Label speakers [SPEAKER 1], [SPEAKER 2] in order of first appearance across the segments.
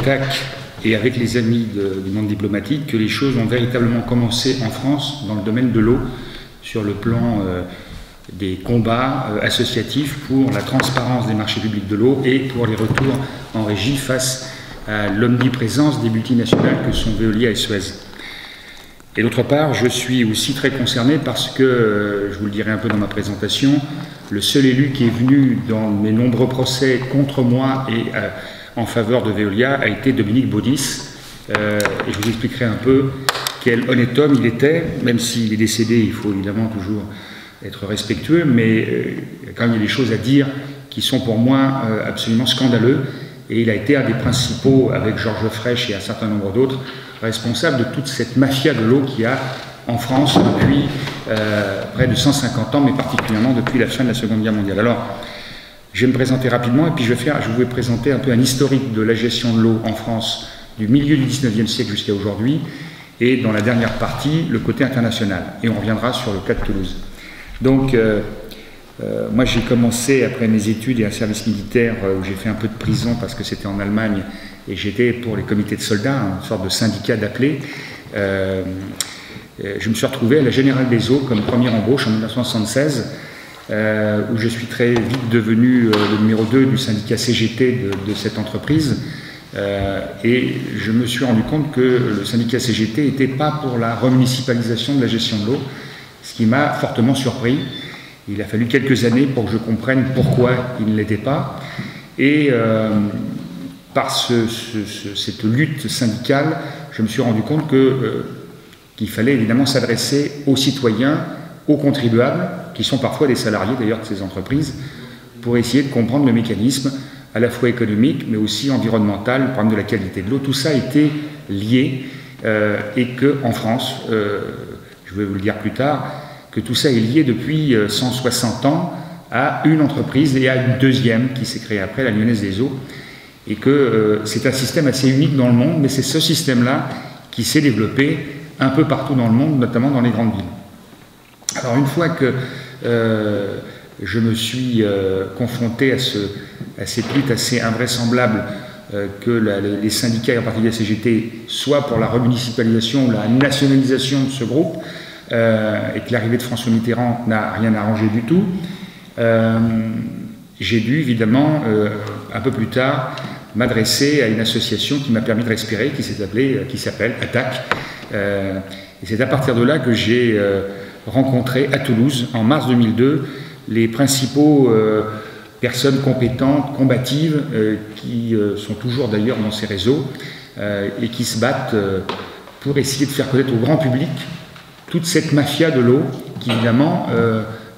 [SPEAKER 1] ATTAC et avec les amis du monde diplomatique que les choses ont véritablement commencé en France dans le domaine de l'eau, sur le plan des combats associatifs pour la transparence des marchés publics de l'eau et pour les retours en régie face à l'omniprésence des multinationales que sont Veolia et Suez. Et d'autre part, je suis aussi très concerné parce que, je vous le dirai un peu dans ma présentation, le seul élu qui est venu dans mes nombreux procès contre moi et en faveur de Veolia a été Dominique Baudis. Et je vous expliquerai un peu quel honnête homme il était, même s'il est décédé, il faut évidemment toujours être respectueux, mais quand même il y a des choses à dire qui sont pour moi absolument scandaleux. Et il a été un des principaux, avec Georges Frêche et un certain nombre d'autres, responsable de toute cette mafia de l'eau qu'il y a en France depuis près de 150 ans, mais particulièrement depuis la fin de la Seconde Guerre mondiale. Alors, je vais me présenter rapidement et puis je vais vous présenter un peu un historique de la gestion de l'eau en France du milieu du 19e siècle jusqu'à aujourd'hui, et dans la dernière partie, le côté international. Et on reviendra sur le cas de Toulouse. Donc, moi j'ai commencé après mes études et un service militaire où j'ai fait un peu de prison parce que c'était en Allemagne et j'étais pour les comités de soldats, une sorte de syndicat d'appelés. Je me suis retrouvé à la Générale des Eaux comme première embauche en 1976 où je suis très vite devenu le numéro 2 du syndicat CGT de cette entreprise. Et je me suis rendu compte que le syndicat CGT n'était pas pour la remunicipalisation de la gestion de l'eau, ce qui m'a fortement surpris. Il a fallu quelques années pour que je comprenne pourquoi il ne l'était pas. Et par cette lutte syndicale, je me suis rendu compte qu'il fallait évidemment s'adresser aux citoyens, aux contribuables, qui sont parfois des salariés d'ailleurs de ces entreprises, pour essayer de comprendre le mécanisme à la fois économique, mais aussi environnemental, le problème de la qualité de l'eau. Tout ça était lié et qu'en France, je vais vous le dire plus tard, que tout ça est lié depuis 160 ans à une entreprise et à une deuxième qui s'est créée après, la Lyonnaise des Eaux, et que c'est un système assez unique dans le monde, mais c'est ce système-là qui s'est développé un peu partout dans le monde, notamment dans les grandes villes. Alors une fois que je me suis confronté à cette lutte assez invraisemblable que les syndicats, et en particulier la CGT, soient pour la remunicipalisation ou la nationalisation de ce groupe, et que l'arrivée de François Mitterrand n'a rien arrangé du tout, j'ai dû évidemment, un peu plus tard, m'adresser à une association qui m'a permis de respirer, qui s'appelle ATTAC. Et c'est à partir de là que j'ai rencontré à Toulouse, en mars 2002, les principaux personnes compétentes, combatives, qui sont toujours d'ailleurs dans ces réseaux, et qui se battent pour essayer de faire connaître au grand public toute cette mafia de l'eau, qui évidemment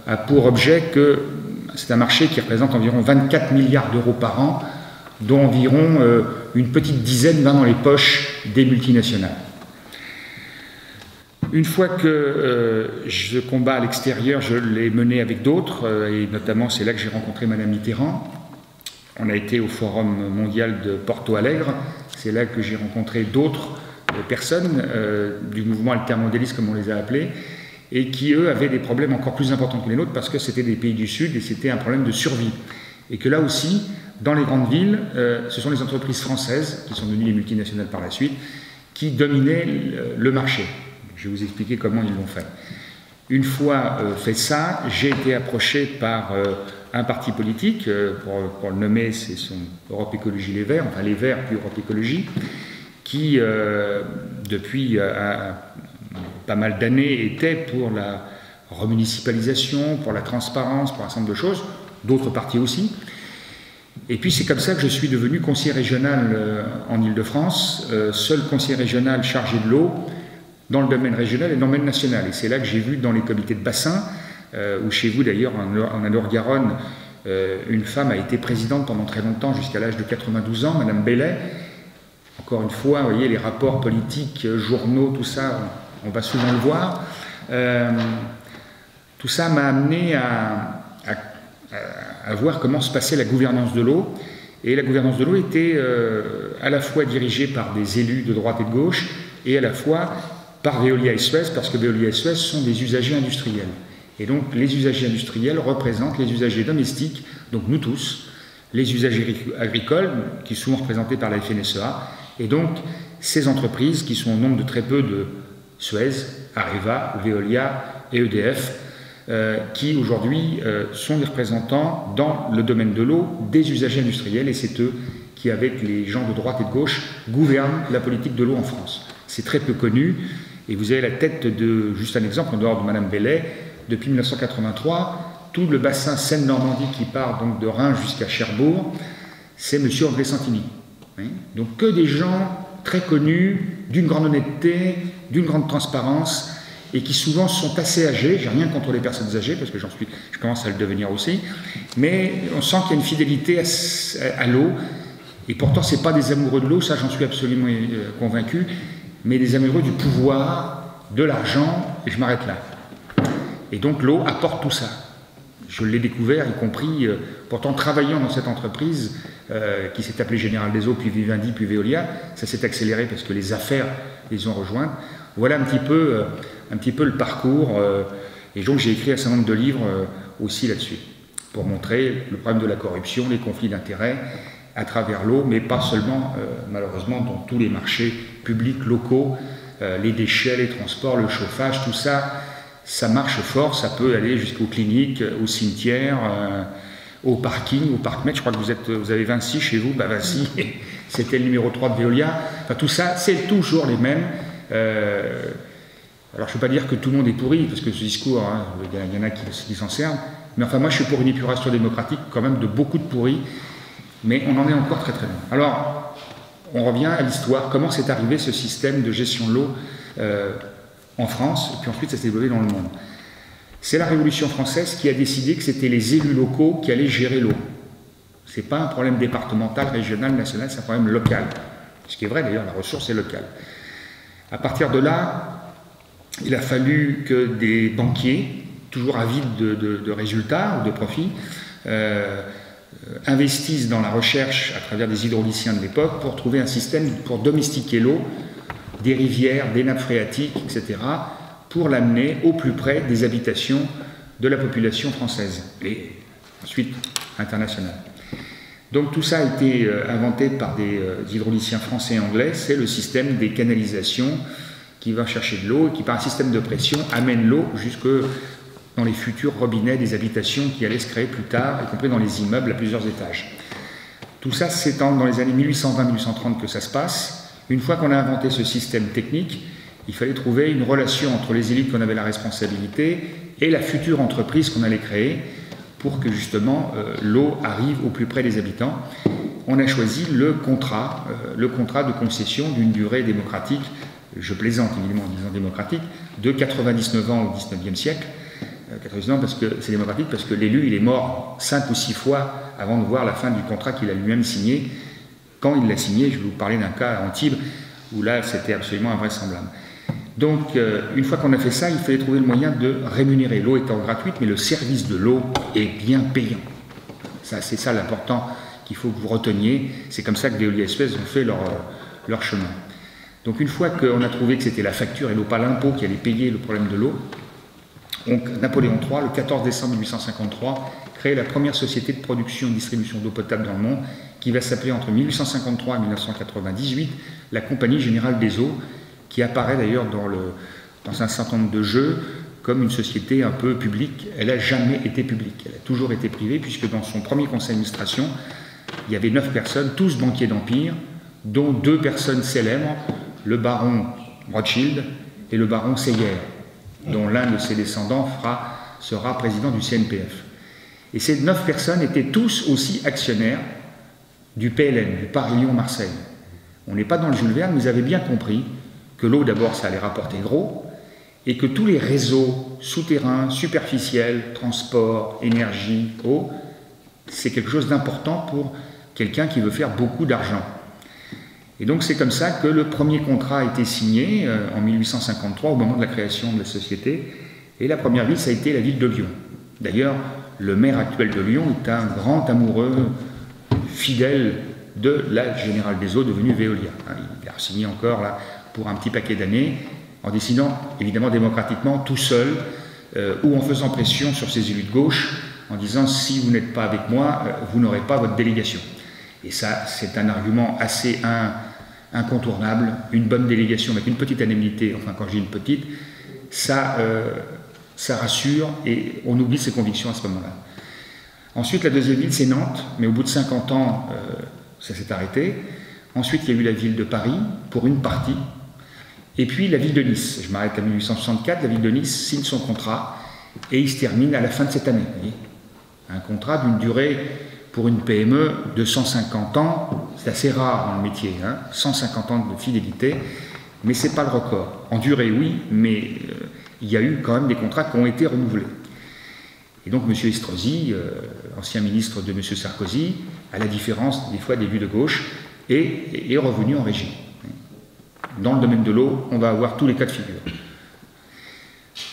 [SPEAKER 1] a pour objet que c'est un marché qui représente environ 24 milliards d'euros par an, dont environ une petite dizaine va dans les poches des multinationales. Une fois que ce combat à l'extérieur, je l'ai mené avec d'autres, et notamment c'est là que j'ai rencontré Madame Mitterrand. On a été au Forum mondial de Porto Alegre, c'est là que j'ai rencontré d'autres personnes du mouvement altermondialiste, comme on les a appelés, et qui, eux, avaient des problèmes encore plus importants que les nôtres parce que c'était des pays du Sud et c'était un problème de survie. Et que là aussi, dans les grandes villes, ce sont les entreprises françaises, qui sont devenues les multinationales par la suite, qui dominaient le marché. Je vais vous expliquer comment ils l'ont fait. Une fois fait ça, j'ai été approché par un parti politique, pour le nommer, c'est Europe Écologie Les Verts, enfin les Verts puis Europe Écologie, qui, depuis pas mal d'années, était pour la remunicipalisation, pour la transparence, pour un certain nombre de choses, d'autres partis aussi. Et puis c'est comme ça que je suis devenu conseiller régional en Île-de-France, seul conseiller régional chargé de l'eau dans le domaine régional et dans le domaine national. Et c'est là que j'ai vu dans les comités de bassin, où chez vous d'ailleurs en Loire-Garonne, une femme a été présidente pendant très longtemps, jusqu'à l'âge de 92 ans, Madame Bellet. Encore une fois, vous voyez, les rapports politiques, journaux, tout ça, on va souvent le voir. Tout ça m'a amené à voir comment se passait la gouvernance de l'eau. Et la gouvernance de l'eau était à la fois dirigée par des élus de droite et de gauche, et à la fois par Veolia et Suez, parce que Veolia et Suez sont des usagers industriels. Et donc les usagers industriels représentent les usagers domestiques, donc nous tous, les usagers agricoles, qui sont souvent représentés par la FNSEA, et donc ces entreprises qui sont au nombre de très peu de Suez, Areva, Veolia et EDF, qui aujourd'hui sont les représentants dans le domaine de l'eau des usagers industriels, et c'est eux qui, avec les gens de droite et de gauche, gouvernent la politique de l'eau en France. C'est très peu connu, et vous avez la tête de, juste un exemple, en dehors de Madame Bellet, depuis 1983, tout le bassin Seine-Normandie qui part donc de Reims jusqu'à Cherbourg, c'est M. André Santini. Hein, donc que des gens très connus, d'une grande honnêteté, d'une grande transparence, et qui souvent sont assez âgés. J'ai rien contre les personnes âgées, parce que je commence à le devenir aussi, mais on sent qu'il y a une fidélité à l'eau, et pourtant ce n'est pas des amoureux de l'eau, ça j'en suis absolument convaincu, mais des amoureux du pouvoir, de l'argent, et je m'arrête là. Et donc l'eau apporte tout ça. Je l'ai découvert, y compris, pourtant travaillant dans cette entreprise qui s'est appelée Général des Eaux, puis Vivendi, puis Veolia. Ça s'est accéléré parce que les affaires les ont rejointes. Voilà un petit peu le parcours. Et donc j'ai écrit un certain nombre de livres aussi là-dessus, pour montrer le problème de la corruption, les conflits d'intérêts à travers l'eau, mais pas seulement, malheureusement, dans tous les marchés publics locaux, les déchets, les transports, le chauffage, tout ça. Ça marche fort, ça peut aller jusqu'aux cliniques, aux cimetières, au parking, au parc-mètre. Je crois que vous avez Vinci chez vous. Bah Vinci, c'était le numéro 3 de Veolia. Enfin, tout ça, c'est toujours les mêmes. Alors, je ne veux pas dire que tout le monde est pourri, parce que ce discours, hein, il y en a qui s'en servent. Mais enfin, moi, je suis pour une épuration démocratique, quand même, de beaucoup de pourris. Mais on en est encore très, très loin. Alors, on revient à l'histoire. Comment s'est arrivé ce système de gestion de l'eau en France, et puis ensuite ça s'est développé dans le monde. C'est la Révolution française qui a décidé que c'était les élus locaux qui allaient gérer l'eau. Ce n'est pas un problème départemental, régional, national, c'est un problème local. Ce qui est vrai d'ailleurs, la ressource est locale. À partir de là, il a fallu que des banquiers, toujours avides de résultats ou de profits, investissent dans la recherche à travers des hydrauliciens de l'époque pour trouver un système pour domestiquer l'eau des rivières, des nappes phréatiques, etc., pour l'amener au plus près des habitations de la population française et ensuite internationale. Donc tout ça a été inventé par des hydrauliciens français et anglais, c'est le système des canalisations qui va chercher de l'eau et qui par un système de pression amène l'eau jusque dans les futurs robinets des habitations qui allaient se créer plus tard, y compris dans les immeubles à plusieurs étages. Tout ça, c'est dans les années 1820-1830 que ça se passe. Une fois qu'on a inventé ce système technique, il fallait trouver une relation entre les élites qu'on avait la responsabilité et la future entreprise qu'on allait créer pour que justement l'eau arrive au plus près des habitants. On a choisi le contrat de concession d'une durée démocratique, je plaisante évidemment en disant démocratique, de 99 ans au 19e siècle. 99 ans parce que c'est démocratique, parce que l'élu il est mort 5 ou 6 fois avant de voir la fin du contrat qu'il a lui-même signé. Quand il l'a signé, je vais vous parler d'un cas à Antibes, où là, c'était absolument invraisemblable. Donc, une fois qu'on a fait ça, il fallait trouver le moyen de rémunérer. L'eau étant gratuite, mais le service de l'eau est bien payant. Ça, c'est ça l'important qu'il faut que vous reteniez. C'est comme ça que Veolia et Suez ont fait leur chemin. Donc, une fois qu'on a trouvé que c'était la facture et non pas l'impôt qui allait payer le problème de l'eau, donc Napoléon III, le 14 décembre 1853, crée la première société de production et de distribution d'eau potable dans le monde, qui va s'appeler entre 1853 et 1998 la Compagnie Générale des Eaux, qui apparaît d'ailleurs dans un certain nombre de jeux comme une société un peu publique. Elle n'a jamais été publique, elle a toujours été privée, puisque dans son premier conseil d'administration, il y avait 9 personnes, tous banquiers d'empire, dont 2 personnes célèbres, le baron Rothschild et le baron Seyer, dont l'un de ses descendants sera président du CNPF. Et ces 9 personnes étaient tous aussi actionnaires du PLN, du Paris-Lyon-Marseille. On n'est pas dans le Jules Verne, mais ils avaient bien compris que l'eau, d'abord, ça allait rapporter gros, et que tous les réseaux souterrains, superficiels, transport, énergie, eau, c'est quelque chose d'important pour quelqu'un qui veut faire beaucoup d'argent. Et donc c'est comme ça que le premier contrat a été signé en 1853, au moment de la création de la société, et la première ville, ça a été la ville de Lyon. D'ailleurs, le maire actuel de Lyon est un grand amoureux fidèle de la Générale des Eaux devenue Veolia. Il a signé encore là pour un petit paquet d'années, en décidant évidemment démocratiquement tout seul, ou en faisant pression sur ses élus de gauche, en disant si vous n'êtes pas avec moi, vous n'aurez pas votre délégation. Et ça, c'est un argument assez incontournable. Une bonne délégation avec une petite indemnité, enfin quand je dis une petite, ça rassure et on oublie ses convictions à ce moment-là. Ensuite, la deuxième ville, c'est Nantes, mais au bout de 50 ans, ça s'est arrêté. Ensuite, il y a eu la ville de Paris, pour une partie, et puis la ville de Nice. Je m'arrête à 1864, la ville de Nice signe son contrat, et il se termine à la fin de cette année. Vous voyez, un contrat d'une durée, pour une PME, de 150 ans, c'est assez rare dans le métier, 150 ans de fidélité, mais ce n'est pas le record. En durée, oui, mais il y a eu quand même des contrats qui ont été renouvelés. Et donc M. Estrosi, ancien ministre de M. Sarkozy, à la différence des fois d'élus de gauche, est revenu en régie. Dans le domaine de l'eau, on va avoir tous les cas de figure.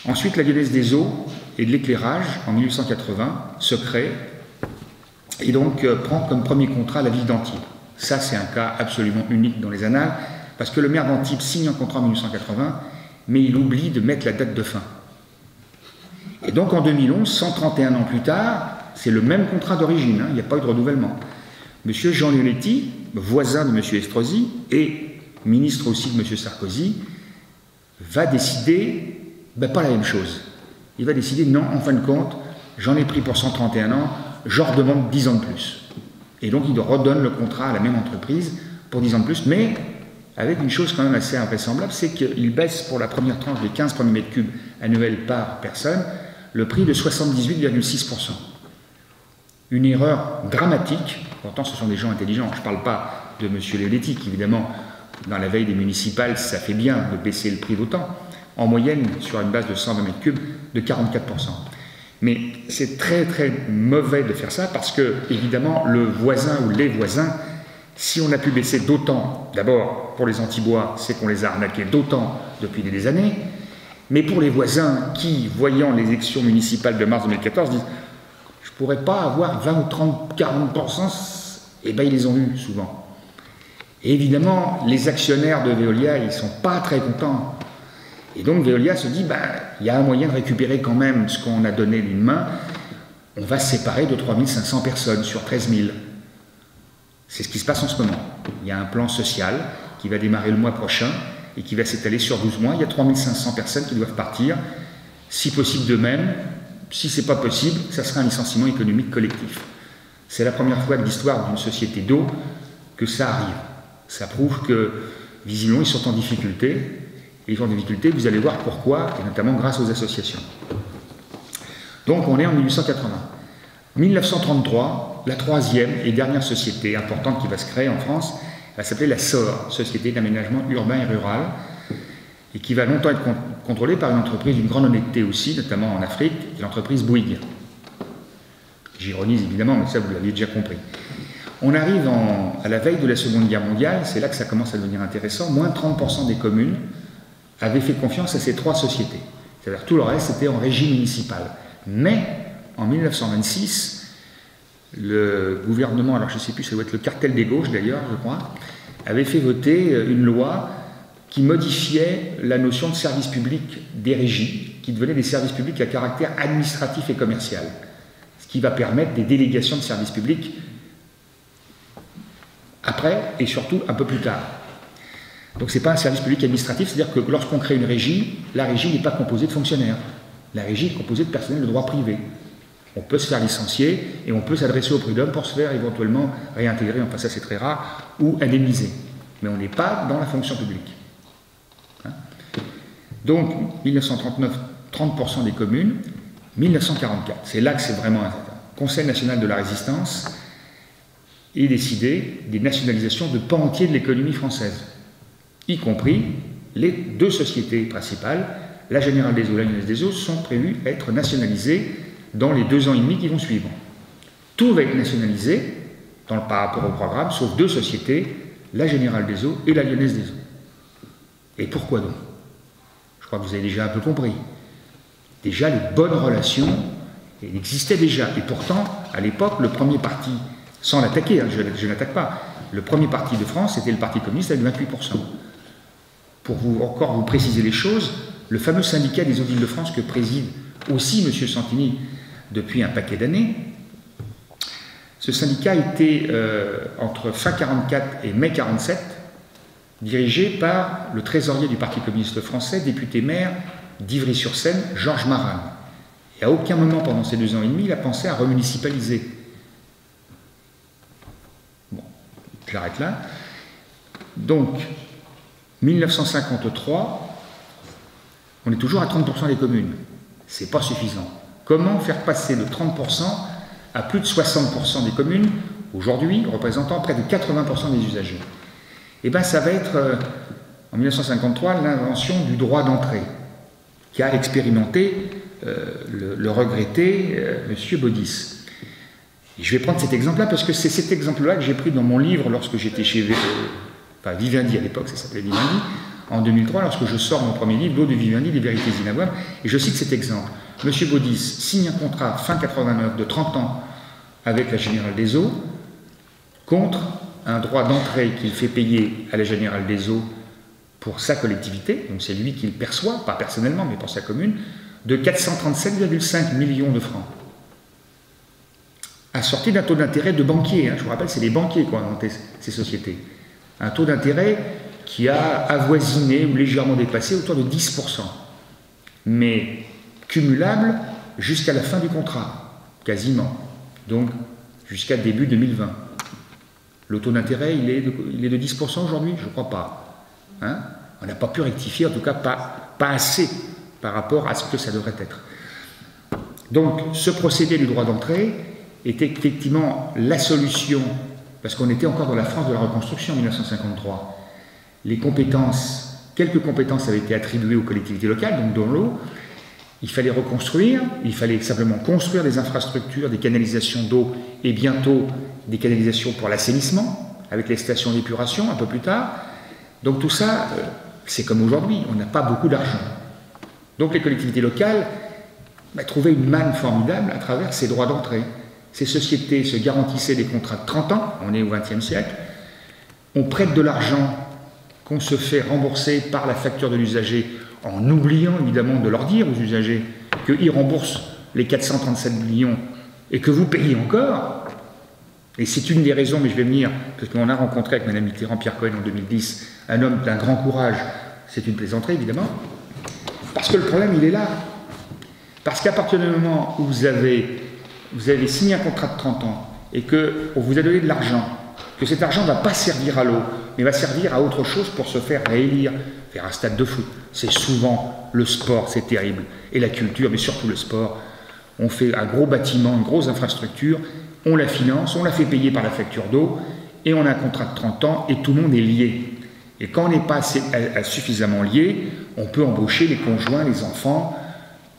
[SPEAKER 1] Ensuite, la Lyonnaise des eaux et de l'éclairage, en 1880, se crée et donc prend comme premier contrat la ville d'Antibes. Ça, c'est un cas absolument unique dans les annales, parce que le maire d'Antibes signe un contrat en 1880, mais il oublie de mettre la date de fin. Et donc en 2011, 131 ans plus tard, c'est le même contrat d'origine, il n'y a pas eu de renouvellement. Monsieur Jean Leonetti, voisin de monsieur Estrosi et ministre aussi de monsieur Sarkozy, va décider, pas la même chose. Il va décider, non, en fin de compte, j'en ai pris pour 131 ans, je redemande 10 ans de plus. Et donc il redonne le contrat à la même entreprise pour 10 ans de plus, mais avec une chose quand même assez invraisemblable, c'est qu'il baisse pour la première tranche des 15 premiers mètres cubes annuels par personne, le prix de 78,6%. Une erreur dramatique, pourtant ce sont des gens intelligents, je ne parle pas de M. Leonetti, qui évidemment, dans la veille des municipales, ça fait bien de baisser le prix d'autant, en moyenne, sur une base de 120 mètres cubes, de 44%. Mais c'est très très mauvais de faire ça, parce que, évidemment, le voisin ou les voisins, si on a pu baisser d'autant, d'abord, pour les Antibois, c'est qu'on les a arnaqués d'autant depuis des années, mais pour les voisins qui, voyant les élections municipales de mars 2014, disent « je ne pourrais pas avoir 20 ou 30, 40%, eh bien ils les ont eus souvent. Et évidemment, les actionnaires de Veolia, ils ne sont pas très contents. Et donc Veolia se dit, il y a un moyen de récupérer quand même ce qu'on a donné d'une main, on va se séparer de 3500 personnes sur 13 000. C'est ce qui se passe en ce moment. Il y a un plan social qui va démarrer le mois prochain, et qui va s'étaler sur 12 mois. Il y a 3500 personnes qui doivent partir, si possible d'eux-mêmes. Si ce n'est pas possible, ça sera un licenciement économique collectif. C'est la première fois de l'histoire d'une société d'eau que ça arrive. Ça prouve que, visiblement, ils sont en difficulté. Et ils sont en difficulté, vous allez voir pourquoi, et notamment grâce aux associations. Donc on est en 1880. 1933, la troisième et dernière société importante qui va se créer en France, va s'appeler la SOR, Société d'aménagement urbain et rural, et qui va longtemps être contrôlée par une entreprise d'une grande honnêteté aussi, notamment en Afrique, qui est l'entreprise Bouygues. J'ironise évidemment, mais ça vous l'aviez déjà compris. On arrive à la veille de la Seconde Guerre mondiale, c'est là que ça commence à devenir intéressant, moins de 30% des communes avaient fait confiance à ces trois sociétés. C'est-à-dire tout le reste était en régie municipale. Mais, en 1926, le gouvernement, alors je ne sais plus, ça doit être le cartel des gauches d'ailleurs, je crois, avait fait voter une loi qui modifiait la notion de service public des régies, qui devenaient des services publics à caractère administratif et commercial, ce qui va permettre des délégations de services publics après et surtout un peu plus tard. Donc ce n'est pas un service public administratif, c'est-à-dire que lorsqu'on crée une régie, la régie n'est pas composée de fonctionnaires, la régie est composée de personnel de droit privé. On peut se faire licencier et on peut s'adresser au prud'homme pour se faire éventuellement réintégrer, enfin ça c'est très rare, ou indemniser. Mais on n'est pas dans la fonction publique. Donc, 1939, 30% des communes, 1944, c'est là que c'est vraiment un Conseil national de la résistance et décidé des nationalisations de pans entiers de l'économie française, y compris les deux sociétés principales, la Générale des Eaux et la Lyonnaise des Eaux, sont prévues être nationalisées dans les 2 ans et demi qui vont suivre. Tout va être nationalisé par rapport au programme, sauf deux sociétés, la Générale des Eaux et la Lyonnaise des Eaux. Et pourquoi donc? Je crois que vous avez déjà un peu compris. Déjà, les bonnes relations existaient déjà. Et pourtant, à l'époque, le premier parti, sans l'attaquer, je n'attaque pas, le premier parti de France, c'était le Parti communiste avec 28%. Pour vous préciser les choses, le fameux syndicat des eaux d'Île-de-France que préside aussi M. Santini depuis un paquet d'années. Ce syndicat était, entre fin 1944 et mai 1947, dirigé par le trésorier du Parti communiste français, député maire d'Ivry-sur-Seine, Georges Marin. Et à aucun moment pendant ces 2 ans et demi, il a pensé à remunicipaliser. Bon, j'arrête là. Donc, 1953, on est toujours à 30% des communes. C'est pas suffisant. Comment faire passer de 30% à plus de 60% des communes, aujourd'hui représentant près de 80% des usagers? Eh bien, ça va être, en 1953, l'invention du droit d'entrée, qu'a expérimenté le regretté M. Baudis. Et je vais prendre cet exemple-là parce que c'est cet exemple-là que j'ai pris dans mon livre lorsque j'étais chez Vivendi à l'époque, ça s'appelait Vivendi, en 2003, lorsque je sors mon premier livre, L'eau de Vivendi, des vérités inavouables, et je cite cet exemple. M. Baudis signe un contrat fin 89 de 30 ans avec la Générale des Eaux contre un droit d'entrée qu'il fait payer à la Générale des Eaux pour sa collectivité, donc c'est lui qui le perçoit, pas personnellement, mais pour sa commune, de 437,5 millions de francs. Assorti d'un taux d'intérêt de banquier, hein, je vous rappelle, c'est les banquiers qui ont inventé ces sociétés. Un taux d'intérêt qui a avoisiné ou légèrement dépassé autour de 10%, mais cumulable jusqu'à la fin du contrat, quasiment, donc jusqu'à début 2020. Le taux d'intérêt, il est de 10% aujourd'hui? Je ne crois pas. Hein? On n'a pas pu rectifier, en tout cas pas assez par rapport à ce que ça devrait être. Donc, ce procédé du droit d'entrée était effectivement la solution, parce qu'on était encore dans la France de la reconstruction en 1953. Les compétences, quelques compétences avaient été attribuées aux collectivités locales, donc dans l'eau. Il fallait reconstruire, il fallait simplement construire des infrastructures, des canalisations d'eau et bientôt des canalisations pour l'assainissement, avec les stations d'épuration un peu plus tard. Donc tout ça, c'est comme aujourd'hui, on n'a pas beaucoup d'argent. Donc les collectivités locales trouvaient une manne formidable à travers ces droits d'entrée. Ces sociétés se garantissaient des contrats de 30 ans, on est au XXe siècle, on prête de l'argent qu'on se fait rembourser par la facture de l'usager en oubliant évidemment de leur dire aux usagers qu'ils remboursent les 437 millions et que vous payez encore. Et c'est une des raisons, mais je vais venir, parce qu'on a rencontré avec Mme Mitterrand, Pierre Cohen en 2010, un homme d'un grand courage, c'est une plaisanterie évidemment, parce que le problème il est là. Parce qu'à partir du moment où vous avez signé un contrat de 30 ans et qu'on vous a donné de l'argent, que cet argent ne va pas servir à l'eau, mais va servir à autre chose pour se faire réélire, faire un stade de foot. C'est souvent le sport, c'est terrible, et la culture, mais surtout le sport. On fait un gros bâtiment, une grosse infrastructure, on la finance, on la fait payer par la facture d'eau, et on a un contrat de 30 ans, et tout le monde est lié. Et quand on n'est pas suffisamment lié, on peut embaucher les conjoints, les enfants.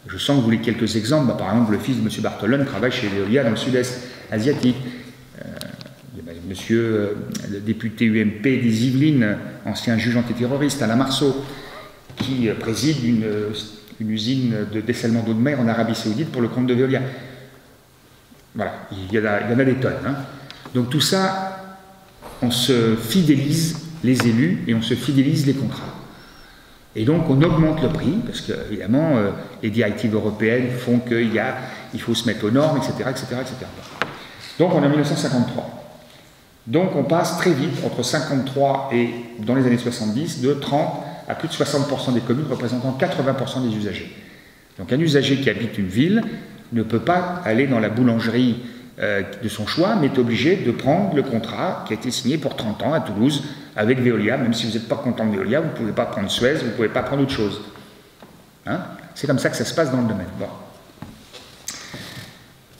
[SPEAKER 1] Je sens que vous voulez quelques exemples. Par exemple, le fils de M. Bartolone travaille chez Veolia dans le sud-est asiatique. Monsieur le député UMP des Yvelines, ancien juge antiterroriste, Alain Marceau, qui préside une usine de dessalement d'eau de mer en Arabie Saoudite pour le compte de Veolia. Voilà, il y en a des tonnes. Hein. Donc tout ça, on se fidélise les élus et on se fidélise les contrats. Et donc on augmente le prix, parce que évidemment les directives européennes font qu'il faut se mettre aux normes, etc., etc., etc. Donc on est en 1953. Donc on passe très vite, entre 53 et dans les années 70, de 30 à plus de 60% des communes représentant 80% des usagers. Donc un usager qui habite une ville ne peut pas aller dans la boulangerie de son choix, mais est obligé de prendre le contrat qui a été signé pour 30 ans à Toulouse avec Veolia. Même si vous n'êtes pas content de Veolia, vous ne pouvez pas prendre Suez, vous ne pouvez pas prendre autre chose. Hein? C'est comme ça que ça se passe dans le domaine. Bon.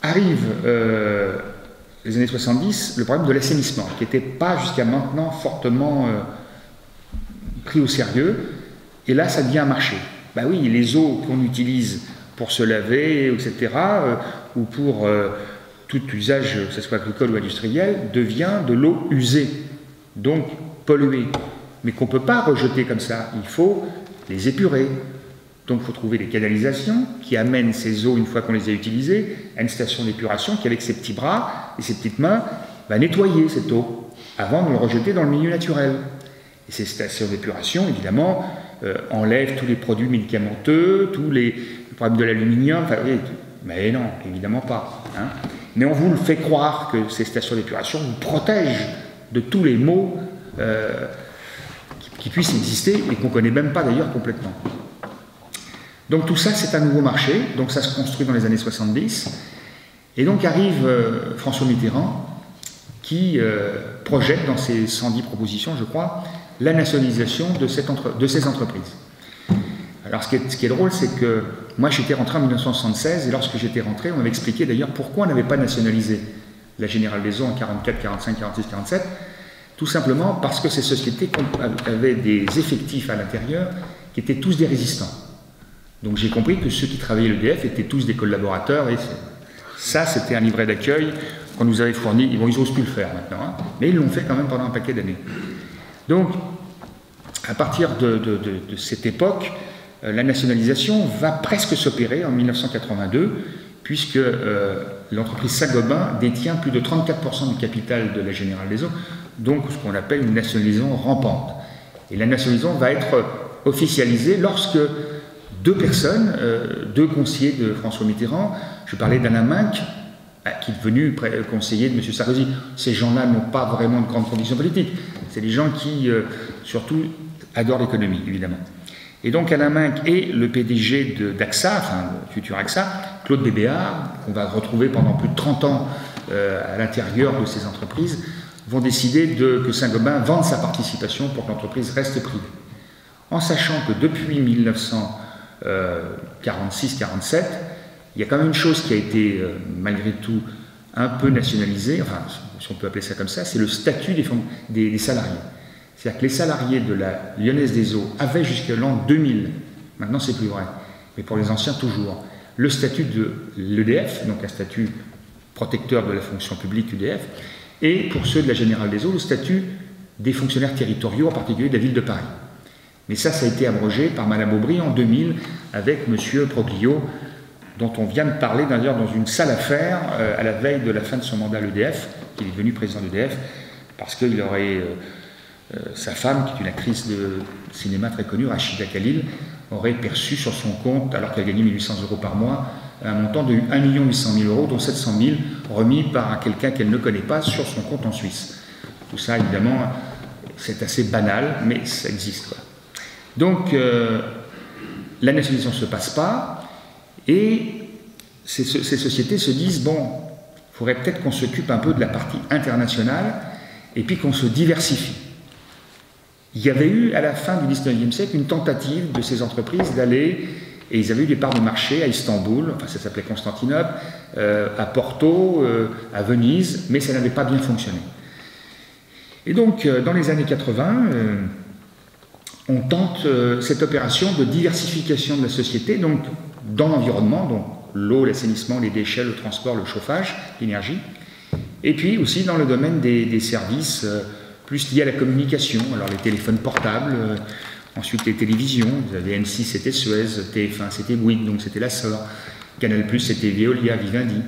[SPEAKER 1] Arrive les années 70, le problème de l'assainissement, qui n'était pas jusqu'à maintenant fortement pris au sérieux, et là ça devient un marché. Ben oui, les eaux qu'on utilise pour se laver, etc., ou pour tout usage, que ce soit agricole ou industriel, devient de l'eau usée, donc polluée, mais qu'on ne peut pas rejeter comme ça, il faut les épurer. Donc il faut trouver des canalisations qui amènent ces eaux, une fois qu'on les a utilisées, à une station d'épuration qui, avec ses petits bras et ses petites mains, va nettoyer cette eau avant de le rejeter dans le milieu naturel. Et ces stations d'épuration, évidemment, enlèvent tous les produits médicamenteux, tous les problèmes de l'aluminium, enfin, Mais non, évidemment pas. Hein. Mais on vous le fait croire que ces stations d'épuration vous protègent de tous les maux qui puissent exister et qu'on ne connaît même pas d'ailleurs complètement. Donc tout ça, c'est un nouveau marché, donc ça se construit dans les années 70, et donc arrive François Mitterrand qui projette dans ses 110 propositions, je crois, la nationalisation de ces entreprises. Alors ce qui est drôle, c'est que moi j'étais rentré en 1976, et lorsque j'étais rentré, on m'avait expliqué d'ailleurs pourquoi on n'avait pas nationalisé la Générale des Eaux en 44, 45, 46, 47, tout simplement parce que ces sociétés avaient des effectifs à l'intérieur qui étaient tous des résistants. Donc j'ai compris que ceux qui travaillaient à l'EDF étaient tous des collaborateurs, et ça c'était un livret d'accueil qu'on nous avait fourni. Bon, ils n'osent plus le faire maintenant, hein, mais ils l'ont fait quand même pendant un paquet d'années. Donc à partir de cette époque, la nationalisation va presque s'opérer en 1982, puisque l'entreprise Saint-Gobain détient plus de 34% du capital de la Générale des Eaux, donc ce qu'on appelle une nationalisation rampante. Et la nationalisation va être officialisée lorsque deux personnes, deux conseillers de François Mitterrand, je parlais d'Alain Minc, qui est devenu conseiller de M. Sarkozy. Ces gens-là n'ont pas vraiment de grandes convictions politiques. C'est des gens qui, surtout, adorent l'économie, évidemment. Et donc Alain Minc et le PDG d'AXA, enfin le futur AXA, Claude Bébéard, qu'on va retrouver pendant plus de 30 ans à l'intérieur de ces entreprises, vont décider que Saint-Gobain vende sa participation pour que l'entreprise reste privée. En sachant que depuis 1946-47, il y a quand même une chose qui a été, malgré tout, un peu nationalisée, enfin, si on peut appeler ça comme ça, c'est le statut des salariés. C'est-à-dire que les salariés de la Lyonnaise des Eaux avaient jusqu'à l'an 2000, maintenant c'est plus vrai, mais pour les anciens toujours, le statut de l'EDF, donc un statut protecteur de la fonction publique EDF, et pour ceux de la Générale des Eaux, le statut des fonctionnaires territoriaux, en particulier de la ville de Paris. Mais ça a été abrogé par Mme Aubry en 2000 avec M. Proglio, dont on vient de parler d'ailleurs dans une salle affaires à la veille de la fin de son mandat à l'EDF, qu'il est devenu président de l'EDF, parce qu'il aurait... sa femme, qui est une actrice de cinéma très connue, Rachida Khalil, aurait perçu sur son compte, alors qu'elle gagnait 1 800 € par mois, un montant de 1 800 000 €, dont 700 000 remis par quelqu'un qu'elle ne connaît pas sur son compte en Suisse. Tout ça, évidemment, c'est assez banal, mais ça existe, quoi. Donc, la nationalisation ne se passe pas, et ces sociétés se disent, bon, il faudrait peut-être qu'on s'occupe un peu de la partie internationale, et puis qu'on se diversifie. Il y avait eu, à la fin du XIXe siècle, une tentative de ces entreprises d'aller, et ils avaient eu des parts de marché à Istanbul, enfin ça s'appelait Constantinople, à Porto, à Venise, mais ça n'avait pas bien fonctionné. Et donc, dans les années 80, on tente cette opération de diversification de la société, donc dans l'environnement, donc l'eau, l'assainissement, les déchets, le transport, le chauffage, l'énergie, et puis aussi dans le domaine des services plus liés à la communication, alors les téléphones portables, ensuite les télévisions, vous avez M6 c'était Suez, TF1 c'était Bouygues, donc c'était la sœur, Canal+, c'était Veolia, Vivendi,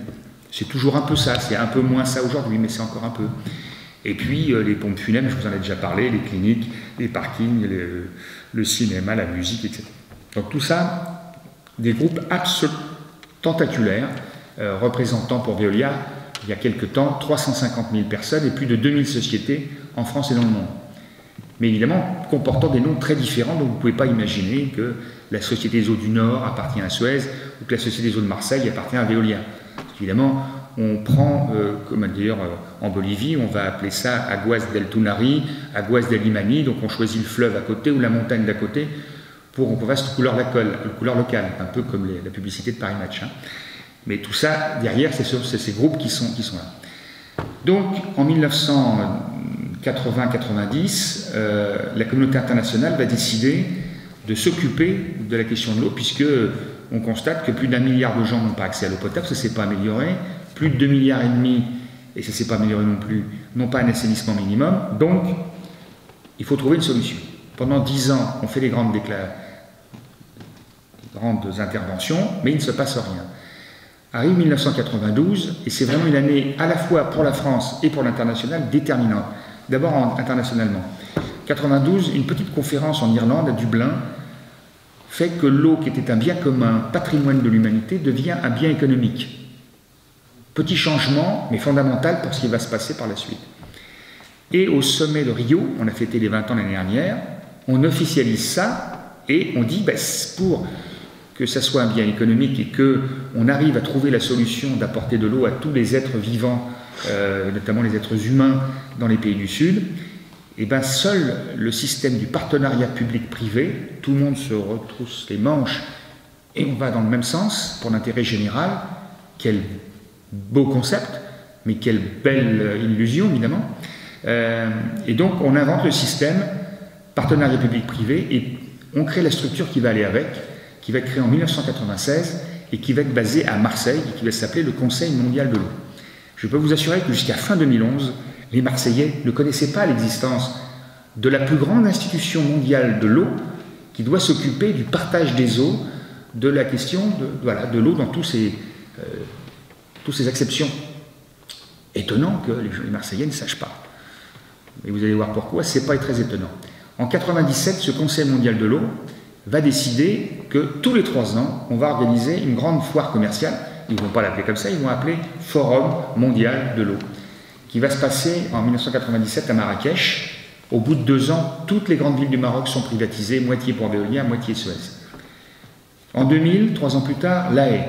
[SPEAKER 1] c'est toujours un peu ça, c'est un peu moins ça aujourd'hui, mais c'est encore un peu. Et puis les pompes funèbres, je vous en ai déjà parlé, les cliniques, les parkings, le cinéma, la musique, etc. Donc tout ça, des groupes absolument tentaculaires, représentant pour Veolia, il y a quelque temps, 350 000 personnes et plus de 2000 sociétés en France et dans le monde. Mais évidemment, comportant des noms très différents, donc vous ne pouvez pas imaginer que la Société des Eaux du Nord appartient à Suez ou que la Société des Eaux de Marseille appartient à Veolia. Évidemment, on prend, comme d'ailleurs en Bolivie, on va appeler ça Aguas del Tunari, Aguas del Limani, donc on choisit le fleuve à côté ou la montagne d'à côté pour qu'on fasse couleur locale, un peu comme la publicité de Paris Match. Hein. Mais tout ça, derrière, c'est ces groupes qui sont là. Donc, en 1980-90, la communauté internationale va décider de s'occuper de la question de l'eau, puisque on constate que plus d'1 milliard de gens n'ont pas accès à l'eau potable, ça ne s'est pas amélioré, plus de 2,5 milliards, et ça ne s'est pas amélioré non plus, n'ont pas un assainissement minimum, donc il faut trouver une solution. Pendant 10 ans, on fait des grandes interventions, mais il ne se passe rien. Arrive 1992, et c'est vraiment une année à la fois pour la France et pour l'international déterminante. D'abord internationalement. 92, une petite conférence en Irlande, à Dublin, fait que l'eau, qui était un bien commun, patrimoine de l'humanité, devient un bien économique. Petit changement, mais fondamental pour ce qui va se passer par la suite. Et au sommet de Rio, on a fêté les 20 ans l'année dernière, on officialise ça et on dit, pour que ça soit un bien économique et qu'on arrive à trouver la solution d'apporter de l'eau à tous les êtres vivants, notamment les êtres humains dans les pays du Sud, et seul le système du partenariat public-privé, tout le monde se retrousse les manches et on va dans le même sens pour l'intérêt général. Quel beau concept, mais quelle belle illusion évidemment. Et donc on invente le système partenariat public-privé et on crée la structure qui va aller avec, qui va être créée en 1996 et qui va être basée à Marseille et qui va s'appeler le Conseil mondial de l'eau. Je peux vous assurer que jusqu'à fin 2011, les Marseillais ne connaissaient pas l'existence de la plus grande institution mondiale de l'eau qui doit s'occuper du partage des eaux, de la question de l'eau dans toutes ces acceptions. Étonnant que les Marseillais ne sachent pas. Et vous allez voir pourquoi, ce n'est pas très étonnant. En 1997, ce Conseil mondial de l'eau va décider que tous les 3 ans, on va organiser une grande foire commerciale. Ils ne vont pas l'appeler comme ça, ils vont l'appeler Forum mondial de l'eau, qui va se passer en 1997 à Marrakech. Au bout de 2 ans, toutes les grandes villes du Maroc sont privatisées, moitié pour Veolia, moitié Suez. En 2000, 3 ans plus tard, La Haye.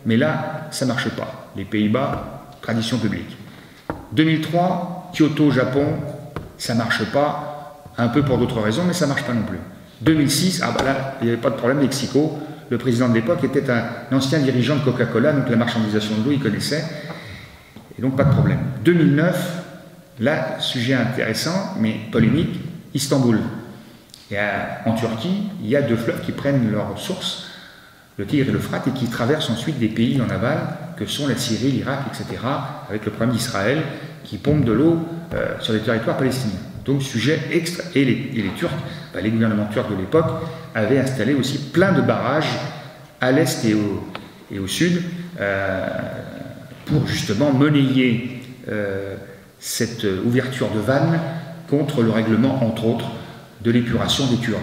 [SPEAKER 1] Mais là, ça ne marche pas. Les Pays-Bas, tradition publique. 2003, Kyoto, Japon, ça ne marche pas, un peu pour d'autres raisons, mais ça ne marche pas non plus. 2006, là, il n'y avait pas de problème, Mexico, le président de l'époque était un ancien dirigeant de Coca-Cola, donc la marchandisation de l'eau, il connaissait, et donc pas de problème. 2009, là, sujet intéressant, mais polémique, Istanbul. Et en Turquie, il y a 2 fleuves qui prennent leur source, le Tigre et l'Euphrate, et qui traversent ensuite des pays en aval, que sont la Syrie, l'Irak, etc., avec le problème d'Israël, qui pompe de l'eau sur les territoires palestiniens. Donc sujet extra. Et les Turcs, les gouvernements turcs de l'époque, avaient installé aussi plein de barrages à l'est et au sud pour justement monnayer cette ouverture de vannes contre le règlement, entre autres, de l'épuration des Kurdes.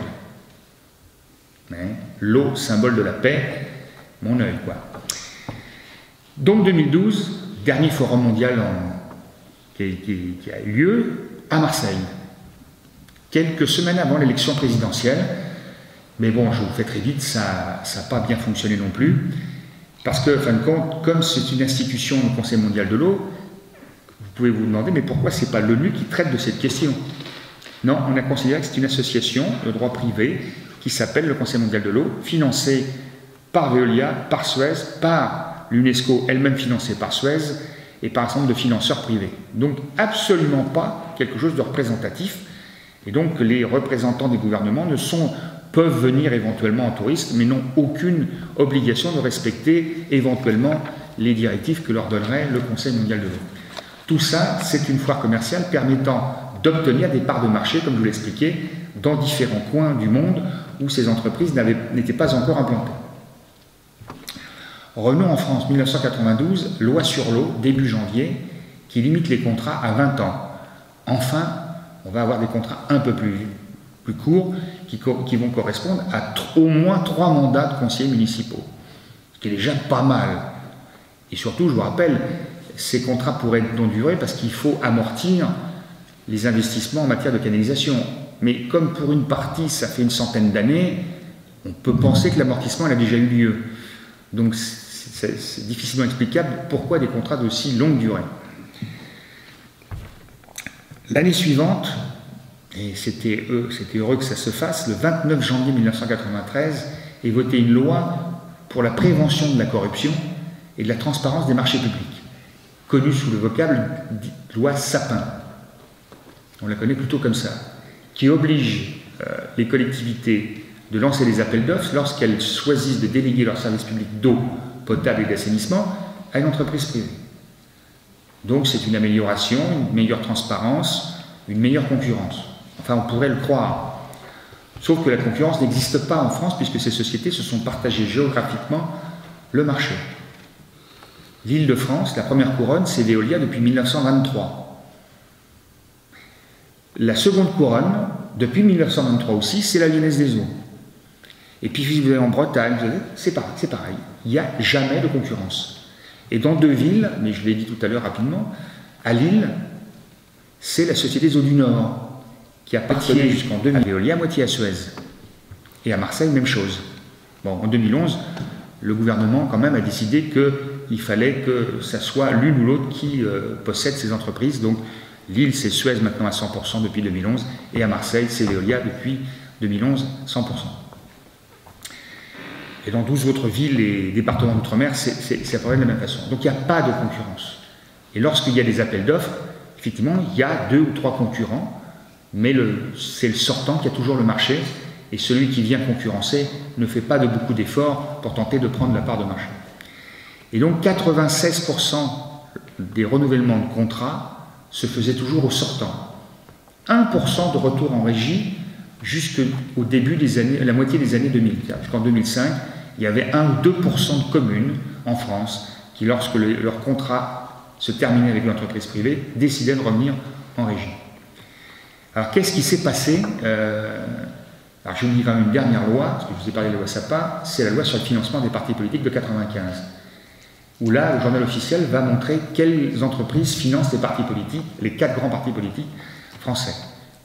[SPEAKER 1] L'eau, symbole de la paix, mon œil, quoi. Donc 2012, dernier forum mondial qui a eu lieu à Marseille, quelques semaines avant l'élection présidentielle, mais bon, je vous fais très vite, ça n'a pas bien fonctionné non plus, parce que, en fin de compte, comme c'est une institution, le Conseil mondial de l'eau, vous pouvez vous demander, mais pourquoi ce n'est pas l'ONU qui traite de cette question? Non, on a considéré que c'est une association de droit privé qui s'appelle le Conseil mondial de l'eau, financée par Veolia, par Suez, par l'UNESCO, elle-même financée par Suez, et par un certain nombre de financeurs privés. Donc absolument pas quelque chose de représentatif, et donc les représentants des gouvernements peuvent venir éventuellement en touriste, mais n'ont aucune obligation de respecter éventuellement les directives que leur donnerait le Conseil mondial de l'eau. Tout ça, c'est une foire commerciale permettant d'obtenir des parts de marché, comme je vous l'expliquais, dans différents coins du monde où ces entreprises n'étaient pas encore implantées. Revenons en France, 1992, loi sur l'eau, début janvier, qui limite les contrats à 20 ans. Enfin, on va avoir des contrats un peu plus courts qui vont correspondre à au moins 3 mandats de conseillers municipaux, ce qui est déjà pas mal. Et surtout, je vous rappelle, ces contrats pourraient être longue durée parce qu'il faut amortir les investissements en matière de canalisation. Mais comme pour une partie, ça fait une centaine d'années, on peut penser que l'amortissement a déjà eu lieu. Donc c'est difficilement explicable pourquoi des contrats d'aussi longue durée. L'année suivante, et c'était heureux que ça se fasse, le 29 janvier 1993, est votée une loi pour la prévention de la corruption et de la transparence des marchés publics, connue sous le vocable loi Sapin. On la connaît plutôt comme ça, qui oblige les collectivités de lancer des appels d'offres lorsqu'elles choisissent de déléguer leur service public d'eau potable et d'assainissement à une entreprise privée. Donc c'est une amélioration, une meilleure transparence, une meilleure concurrence. Enfin, on pourrait le croire. Sauf que la concurrence n'existe pas en France puisque ces sociétés se sont partagées géographiquement le marché. L'Île-de-France, la première couronne, c'est Veolia depuis 1923. La seconde couronne, depuis 1923 aussi, c'est la Lyonnaise des Eaux. Et puis si vous allez en Bretagne, c'est pareil. Il n'y a jamais de concurrence. Et dans 2 villes, mais je l'ai dit tout à l'heure rapidement, à Lille, c'est la Société des Eaux du Nord qui a appartenu jusqu'en 2000 à Veolia, moitié à Suez. Et à Marseille, même chose. Bon, en 2011, le gouvernement quand même a décidé qu'il fallait que ça soit l'une ou l'autre qui possède ces entreprises. Donc Lille, c'est Suez maintenant à 100% depuis 2011, et à Marseille, c'est Veolia depuis 2011, 100%. Et dans 12 autres villes et départements d'outre-mer, c'est à peu près de la même façon. Donc il n'y a pas de concurrence. Et lorsqu'il y a des appels d'offres, effectivement, il y a 2 ou 3 concurrents, mais c'est le sortant qui a toujours le marché, et celui qui vient concurrencer ne fait pas beaucoup d'efforts pour tenter de prendre la part de marché. Et donc 96% des renouvellements de contrats se faisaient toujours au sortant. 1% de retour en régie jusqu'au début des années, la moitié des années 2000. Jusqu'en 2005, il y avait 1 ou 2% de communes en France qui, lorsque leur contrat se terminait avec l'entreprise privée, décidaient de revenir en régie. Alors qu'est-ce qui s'est passé Alors je vous dis quand même une dernière loi, parce que je vous ai parlé de la loi Sapin, c'est la loi sur le financement des partis politiques de 1995. Où là, le journal officiel va montrer quelles entreprises financent les partis politiques, les 4 grands partis politiques français.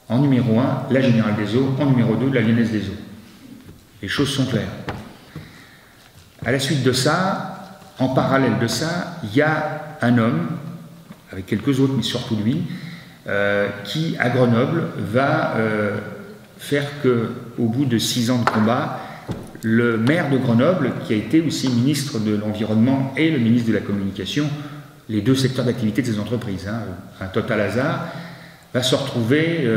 [SPEAKER 1] En numéro 1, la Générale des Eaux, en numéro 2, la Lyonnaise des Eaux. Les choses sont claires. À la suite de ça, en parallèle de ça, il y a un homme, avec quelques autres, mais surtout lui, qui, à Grenoble, va faire qu'au bout de 6 ans de combat, le maire de Grenoble, qui a été aussi ministre de l'Environnement et le ministre de la Communication, les 2 secteurs d'activité de ces entreprises, un total hasard, va se retrouver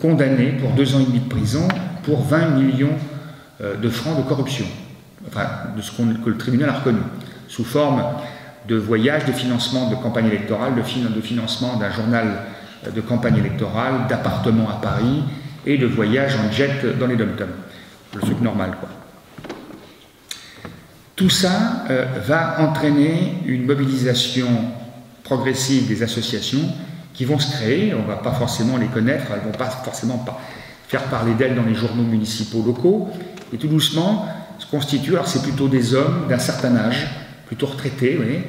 [SPEAKER 1] condamné pour 2 ans et demi de prison pour 20 millions de francs de corruption, enfin de ce que le tribunal a reconnu, sous forme de voyages, de financement de campagne électorale, de financement d'un journal de campagne électorale, d'appartements à Paris et de voyages en jet dans les dom-toms. Le truc normal, quoi. Tout ça va entraîner une mobilisation progressive des associations qui vont se créer. On ne va pas forcément les connaître, elles ne vont pas forcément faire parler d'elles dans les journaux municipaux locaux, et tout doucement se constituent, alors c'est plutôt des hommes d'un certain âge, plutôt retraités, vous voyez.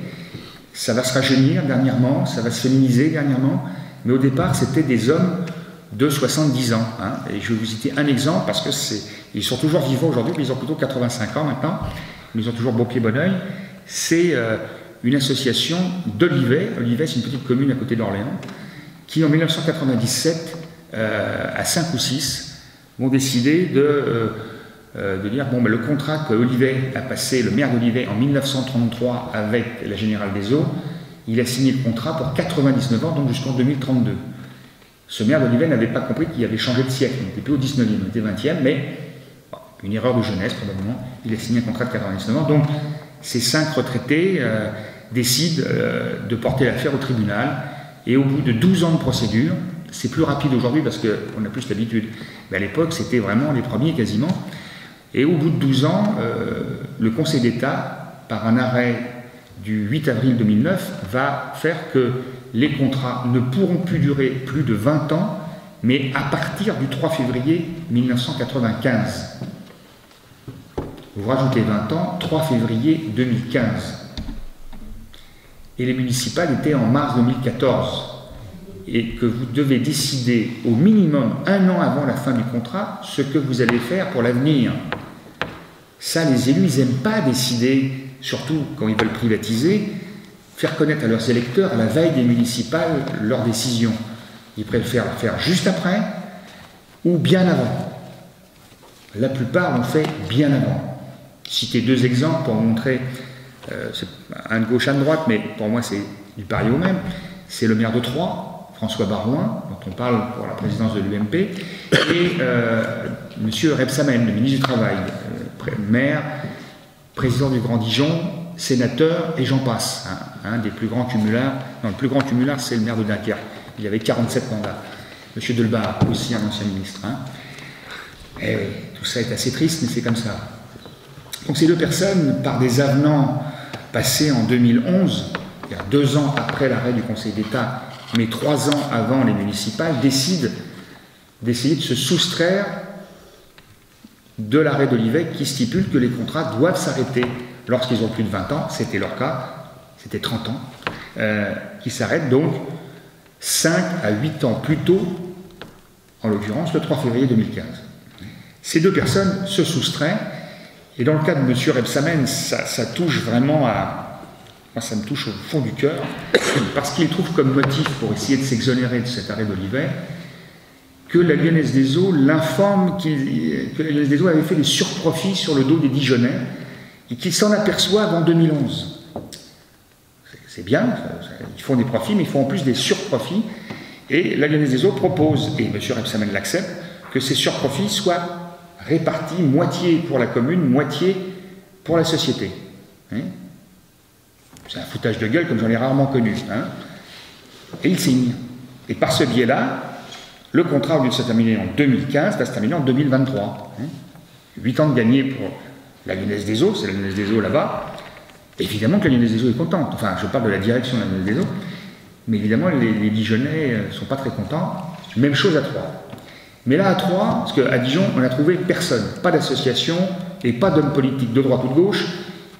[SPEAKER 1] Ça va se rajeunir dernièrement, ça va se féminiser dernièrement, mais au départ c'était des hommes de 70 ans. Et je vais vous citer un exemple, parce qu'ils sont toujours vivants aujourd'hui, mais ils ont plutôt 85 ans maintenant, mais ils ont toujours beau pied, bon oeil. C'est une association d'Olivet. Olivet, c'est une petite commune à côté d'Orléans, qui en 1997, à 5 ou 6, vont décider de dire, bon, le contrat que Olivet a passé, le maire d'Olivet, en 1933 avec la Générale des Eaux, il a signé le contrat pour 99 ans, donc jusqu'en 2032. Ce maire d'Olivet n'avait pas compris qu'il avait changé de siècle. On n'était plus au 19e, on était 20e, mais bon, une erreur de jeunesse probablement, il a signé un contrat de 99 ans. Donc ces 5 retraités décident de porter l'affaire au tribunal, et au bout de 12 ans de procédure, c'est plus rapide aujourd'hui parce qu'on a plus l'habitude, mais à l'époque c'était vraiment les premiers quasiment, et au bout de 12 ans, le Conseil d'État, par un arrêt du 8 avril 2009, va faire que les contrats ne pourront plus durer plus de 20 ans, mais à partir du 3 février 1995. Vous rajoutez 20 ans, 3 février 2015. Et les municipales étaient en mars 2014. Et que vous devez décider au minimum 1 an avant la fin du contrat ce que vous allez faire pour l'avenir. Ça, les élus, ils n'aiment pas décider, surtout quand ils veulent privatiser, faire connaître à leurs électeurs à la veille des municipales leurs décisions. Ils préfèrent le faire juste après ou bien avant. La plupart l'ont fait bien avant. Citer 2 exemples pour montrer, un de gauche, un de droite, mais pour moi c'est du pari au même. C'est le maire de Troyes, François Barouin, dont on parle pour la présidence de l'UMP, et M. Rebsamen, le ministre du Travail, maire, président du Grand Dijon, sénateur, et j'en passe. Un des plus grands cumulards. Non, le plus grand cumulard, c'est le maire de Dunkerque. Il avait 47 mandats. M. Delbar, aussi un ancien ministre. Eh oui, tout ça est assez triste, mais c'est comme ça. Donc ces 2 personnes, par des avenants passés en 2011, c'est-à-dire 2 ans après l'arrêt du Conseil d'État, mais 3 ans avant les municipales, décident d'essayer de se soustraire de l'arrêt d'Olivet qui stipule que les contrats doivent s'arrêter lorsqu'ils ont plus de 20 ans, c'était leur cas, c'était 30 ans, qui s'arrêtent donc 5 à 8 ans plus tôt, en l'occurrence le 3 février 2015. Ces deux personnes se soustraient, et dans le cas de M. Rebsamen, ça touche vraiment à... Moi, ça me touche au fond du cœur, parce qu'il trouve comme motif pour essayer de s'exonérer de cet arrêt d'Olivet que la Lyonnaise des Eaux l'informe que la Lyonnaise des Eaux avait fait des surprofits sur le dos des Dijonnais et qu'ils s'en aperçoivent en 2011. C'est bien, ils font des profits, mais ils font en plus des surprofits. Et la Lyonnaise des Eaux propose, et M. Rebsamen l'accepte, que ces surprofits soient répartis moitié pour la commune, moitié pour la société. Hein? C'est un foutage de gueule comme j'en ai rarement connu. Hein? Et il signe. Et par ce biais-là, le contrat, au lieu de se terminer en 2015, va se terminer en 2023. Hein? 8 ans de gagné pour la Lyonnaise des Eaux, c'est la Lyonnaise des Eaux là-bas. Évidemment que la Lyonnaise des Eaux est contente. Enfin, je parle de la direction de la Lyonnaise des Eaux. Mais évidemment, les Dijonnais ne sont pas très contents. Même chose à Troyes. Mais là, à Troyes, parce qu'à Dijon, on n'a trouvé personne. Pas d'association et pas d'hommes politiques de droite ou de gauche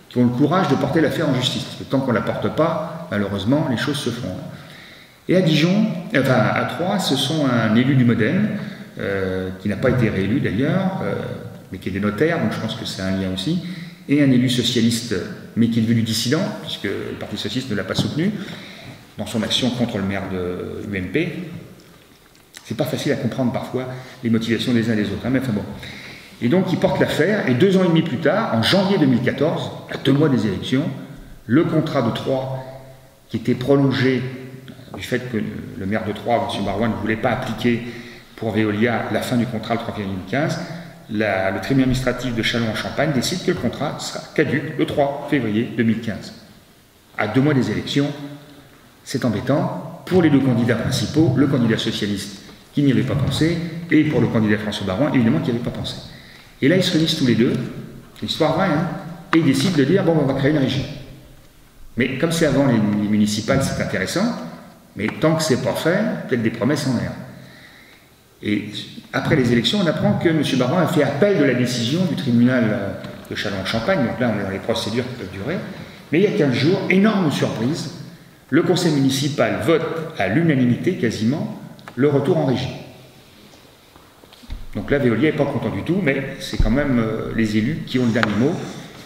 [SPEAKER 1] qui ont le courage de porter l'affaire en justice. Parce que tant qu'on ne la porte pas, malheureusement, les choses se font. Et à Dijon, enfin à Troyes, ce sont un élu du Modem, qui n'a pas été réélu d'ailleurs, mais qui est des notaires, donc je pense que c'est un lien aussi, et un élu socialiste, mais qui est devenu dissident, puisque le Parti socialiste ne l'a pas soutenu, dans son action contre le maire de l'UMP. C'est pas facile à comprendre parfois les motivations des uns et des autres, hein, mais enfin bon. Et donc il porte l'affaire, et 2 ans et demi plus tard, en janvier 2014, à 2 mois des élections, le contrat de Troyes, qui était prolongé du fait que le maire de Troyes, M. Baroin, ne voulait pas appliquer pour Veolia la fin du contrat le 3 février 2015, le tribunal administratif de Châlons-en-Champagne décide que le contrat sera caduc le 3 février 2015. À 2 mois des élections, c'est embêtant pour les 2 candidats principaux, le candidat socialiste qui n'y avait pas pensé, et pour le candidat François Baroin, évidemment, qui n'y avait pas pensé. Et là, ils se réunissent tous les deux, l'histoire vraie, hein, et ils décident de dire, bon, on va créer une régie. Mais comme c'est avant les municipales, c'est intéressant, mais tant que c'est pas fait, peut-être des promesses en l'air. Et après les élections, on apprend que M. Baroin a fait appel de la décision du tribunal de Châlons-en-Champagne, donc là, on est dans les procédures qui peuvent durer, mais il y a 15 jours, énorme surprise, le conseil municipal vote à l'unanimité, quasiment, le retour en régie. Donc là, Veolia n'est pas content du tout, mais c'est quand même les élus qui ont le dernier mot.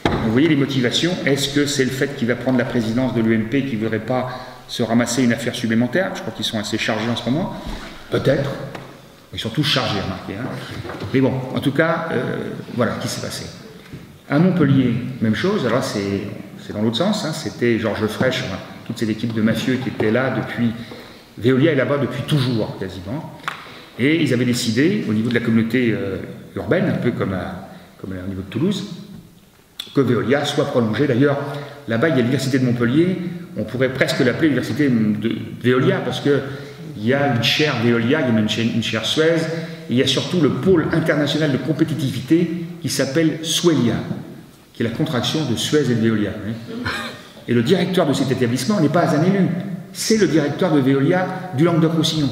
[SPEAKER 1] Donc, vous voyez les motivations. Est-ce que c'est le fait qu'il va prendre la présidence de l'UMP qui ne voudrait pas se ramasser une affaire supplémentaire? Je crois qu'ils sont assez chargés en ce moment. Peut-être. Ils sont tous chargés, remarquez. Hein. Mais bon, en tout cas, voilà ce qui s'est passé. À Montpellier, même chose. Alors c'est dans l'autre sens. Hein. C'était Georges Frêche, enfin, toute cette équipe de mafieux qui étaient là depuis... Veolia est là-bas depuis toujours, quasiment. Et ils avaient décidé, au niveau de la communauté urbaine, un peu comme au niveau de Toulouse, que Veolia soit prolongée. D'ailleurs, là-bas, il y a l'université de Montpellier, on pourrait presque l'appeler l'université de Veolia, parce qu'il y a une chaire Veolia, il y a une chaire Suez, et il y a surtout le pôle international de compétitivité qui s'appelle Suelia, qui est la contraction de Suez et de Veolia. Hein. Et le directeur de cet établissement n'est pas un élu, c'est le directeur de Veolia du Languedoc-Roussillon.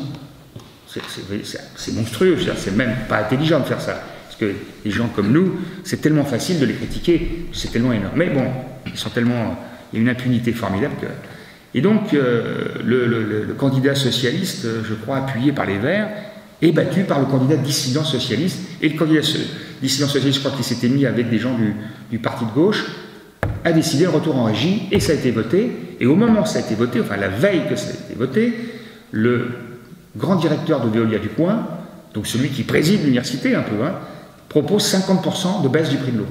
[SPEAKER 1] C'est monstrueux, c'est même pas intelligent de faire ça. Parce que les gens comme nous, c'est tellement facile de les critiquer, c'est tellement énorme. Mais bon, ils sont tellement... Il y a une impunité formidable que... Et donc, le candidat socialiste, je crois, appuyé par les Verts, est battu par le candidat dissident socialiste. Et le candidat dissident socialiste, je crois qu'il s'était mis avec des gens du parti de gauche, a décidé le retour en régie, et ça a été voté. Et au moment où ça a été voté, enfin la veille que ça a été voté, le grand directeur de Veolia du coin, donc celui qui préside l'université un peu, hein, propose 50% de baisse du prix de l'eau.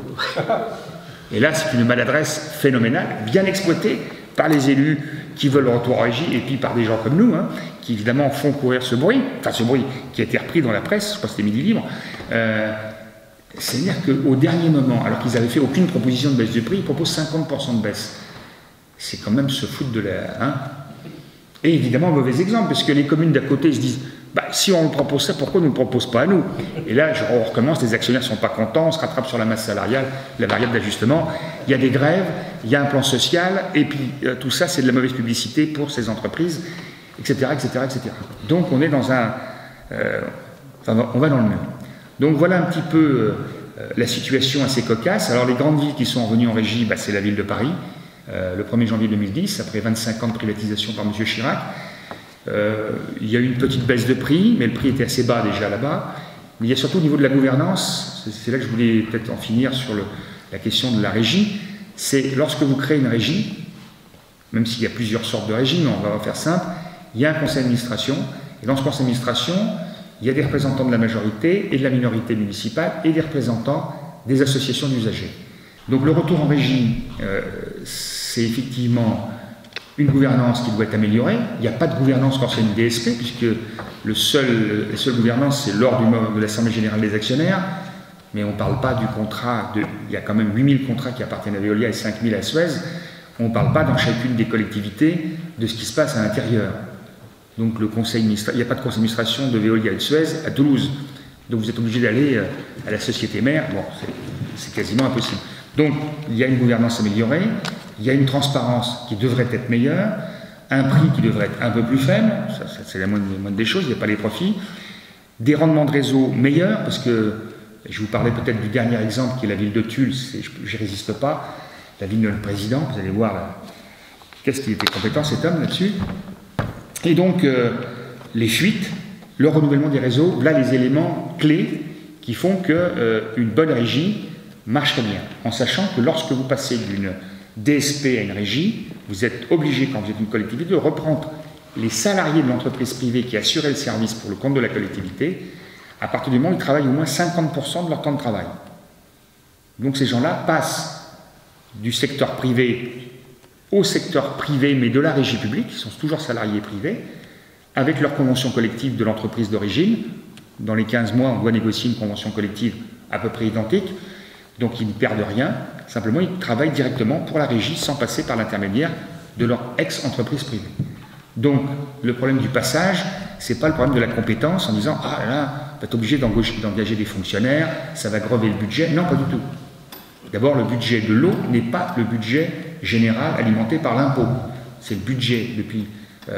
[SPEAKER 1] Et là, c'est une maladresse phénoménale, bien exploitée par les élus qui veulent le retour en régie, et puis par des gens comme nous, hein, qui évidemment font courir ce bruit, enfin ce bruit qui a été repris dans la presse, je crois que c'était Midi Libre. C'est-à-dire qu'au dernier moment, alors qu'ils n'avaient fait aucune proposition de baisse du prix, ils proposent 50% de baisse. C'est quand même se foutre de la... Hein. Et évidemment, mauvais exemple, parce que les communes d'à côté se disent bah, si on propose ça, pourquoi on ne le propose pas à nous? Et là, on recommence, les actionnaires ne sont pas contents, on se rattrape sur la masse salariale, la variable d'ajustement, il y a des grèves, il y a un plan social, et puis tout ça, c'est de la mauvaise publicité pour ces entreprises, etc., etc., etc. Donc on est dans un... on va dans le mur. Donc voilà un petit peu la situation assez cocasse. Alors les grandes villes qui sont revenues en régie, c'est la ville de Paris, le 1er janvier 2010, après 25 ans de privatisation par M. Chirac. Il y a eu une petite baisse de prix, mais le prix était assez bas déjà là-bas. Mais il y a surtout au niveau de la gouvernance, c'est là que je voulais peut-être en finir sur la question de la régie, c'est lorsque vous créez une régie, même s'il y a plusieurs sortes de régies, mais on va faire simple, il y a un conseil d'administration, et dans ce conseil d'administration, il y a des représentants de la majorité et de la minorité municipale et des représentants des associations d'usagers. Donc le retour en régie, c'est effectivement une gouvernance qui doit être améliorée. Il n'y a pas de gouvernance quand c'est une DSP, puisque la seule gouvernance, c'est lors de l'Assemblée Générale des Actionnaires, mais on ne parle pas du contrat, il y a quand même 8000 contrats qui appartiennent à Veolia et 5000 à Suez, on ne parle pas dans chacune des collectivités de ce qui se passe à l'intérieur. Donc le conseil il n'y a pas de conseil d'administration de Veolia et de Suez à Toulouse, donc vous êtes obligé d'aller à la société mère, bon, c'est quasiment impossible. Donc il y a une gouvernance améliorée, il y a une transparence qui devrait être meilleure, un prix qui devrait être un peu plus faible, ça c'est la moindre des choses, il n'y a pas les profits, des rendements de réseau meilleurs, parce que je vous parlais peut-être du dernier exemple qui est la ville de Tulle, je n'y résiste pas, la ville de notre président, vous allez voir qu'est-ce qu'il était compétent cet homme là-dessus. Et donc les fuites, le renouvellement des réseaux, là les éléments clés qui font qu'une bonne régie marcherait bien, en sachant que lorsque vous passez d'une DSP à une régie, vous êtes obligé, quand vous êtes une collectivité, de reprendre les salariés de l'entreprise privée qui assuraient le service pour le compte de la collectivité, à partir du moment où ils travaillent au moins 50% de leur temps de travail. Donc ces gens-là passent du secteur privé au secteur privé, mais de la régie publique, ils sont toujours salariés privés, avec leur convention collective de l'entreprise d'origine. Dans les 15 mois, on doit négocier une convention collective à peu près identique, donc ils ne perdent rien, simplement ils travaillent directement pour la régie sans passer par l'intermédiaire de leur ex-entreprise privée. Donc le problème du passage, ce n'est pas le problème de la compétence en disant « Ah là, vous êtes obligé d'engager des fonctionnaires, ça va grever le budget ». Non, pas du tout. D'abord, le budget de l'eau n'est pas le budget général alimenté par l'impôt. C'est le budget, depuis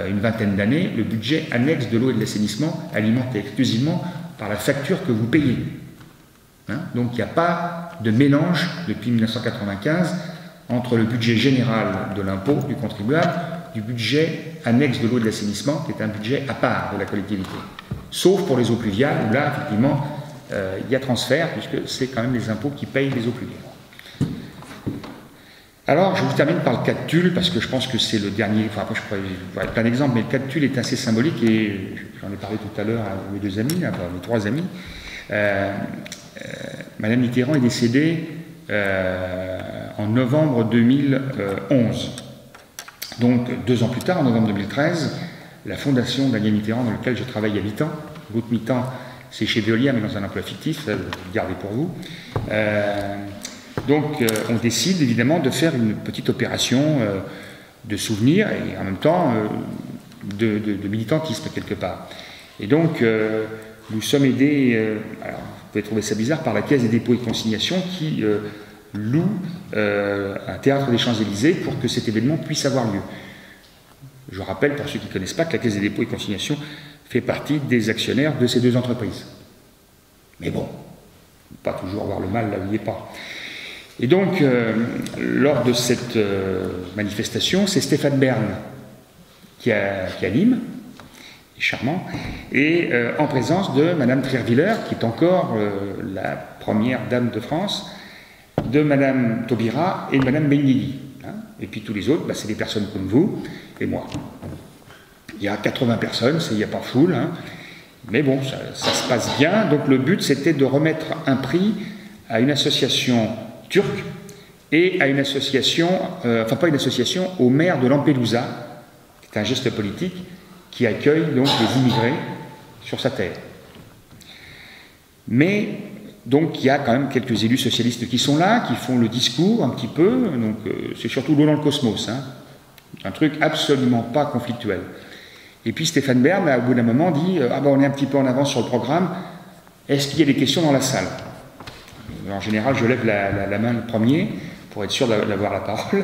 [SPEAKER 1] une vingtaine d'années, le budget annexe de l'eau et de l'assainissement alimenté exclusivement par la facture que vous payez. Hein? Donc il n'y a pas de mélange depuis 1995 entre le budget général de l'impôt du contribuable du budget annexe de l'eau et de l'assainissement, qui est un budget à part de la collectivité. Sauf pour les eaux pluviales, où là, effectivement, il y a transfert, puisque c'est quand même les impôts qui payent les eaux pluviales. Alors, je vous termine par le cas de Tulle, parce que je pense que c'est le dernier, enfin après je pourrais plein d'exemples, mais le cas de Tulle est assez symbolique, et j'en ai parlé tout à l'heure à mes deux amis, mes trois amis. Madame Mitterrand est décédée en novembre 2011. Donc, 2 ans plus tard, en novembre 2013, la fondation Daniel Mitterrand, dans laquelle je travaille à mi-temps, l'autre mi-temps, c'est chez Veolia, mais dans un emploi fictif, ça, vous gardez pour vous. Donc, on décide évidemment de faire une petite opération de souvenir et en même temps de militantisme quelque part. Et donc, nous sommes aidés, alors vous pouvez trouver ça bizarre, par la Caisse des dépôts et consignations qui loue un théâtre des Champs-Élysées pour que cet événement puisse avoir lieu. Je rappelle, pour ceux qui ne connaissent pas, que la Caisse des dépôts et consignations fait partie des actionnaires de ces deux entreprises. Mais bon, pas toujours voir le mal là où il n'est pas. Et donc, lors de cette manifestation, c'est Stéphane Bern qui anime, il est charmant, et en présence de Madame Trierwiller, qui est encore la première dame de France, de Madame Taubira et de Madame Benguigui. Hein, et puis tous les autres, c'est des personnes comme vous et moi. Il y a 80 personnes, il n'y a pas foule, hein, mais bon, ça se passe bien. Donc le but, c'était de remettre un prix à une association turque et à une association, enfin pas une association, au maire de Lampedusa, qui est un geste politique, qui accueille donc les immigrés sur sa terre. Mais donc il y a quand même quelques élus socialistes qui sont là, qui font le discours un petit peu, donc c'est surtout l'eau dans le cosmos, hein, un truc absolument pas conflictuel. Et puis Stéphane Bern, au bout d'un moment, dit « Ah ben on est un petit peu en avance sur le programme, est-ce qu'il y a des questions dans la salle ?» En général, je lève la main le premier, pour être sûr d'avoir la parole.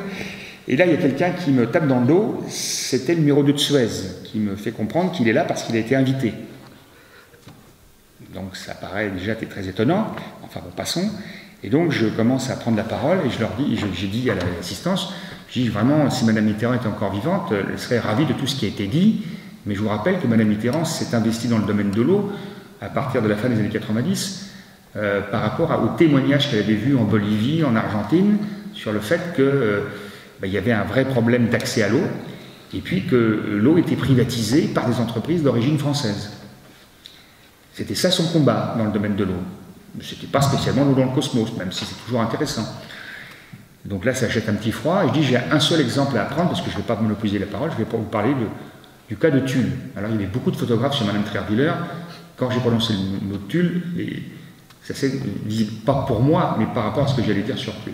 [SPEAKER 1] Et là, il y a quelqu'un qui me tape dans le dos, c'était le numéro 2 de Suez, qui me fait comprendre qu'il est là parce qu'il a été invité. Donc ça paraît déjà très étonnant, enfin bon, passons. Et donc je commence à prendre la parole et je leur dis, j'ai dit à l'assistance, je dis vraiment, si Mme Mitterrand était encore vivante, elle serait ravie de tout ce qui a été dit, mais je vous rappelle que Mme Mitterrand s'est investie dans le domaine de l'eau à partir de la fin des années 90, par rapport aux témoignages qu'elle avait vus en Bolivie, en Argentine, sur le fait qu'il y avait un vrai problème d'accès à l'eau, et puis que l'eau était privatisée par des entreprises d'origine française. C'était ça son combat dans le domaine de l'eau. Ce n'était pas spécialement l'eau dans le cosmos, même si c'est toujours intéressant. Donc là, ça jette un petit froid, et je dis, j'ai un seul exemple à apprendre, parce que je ne vais pas monopoliser la parole, je vais vous parler du cas de Tulle. Alors, il y avait beaucoup de photographes sur Mme Trierwiller. Quand j'ai prononcé le mot Tulle, ça s'est visible, pas pour moi, mais par rapport à ce que j'allais dire sur Tulle.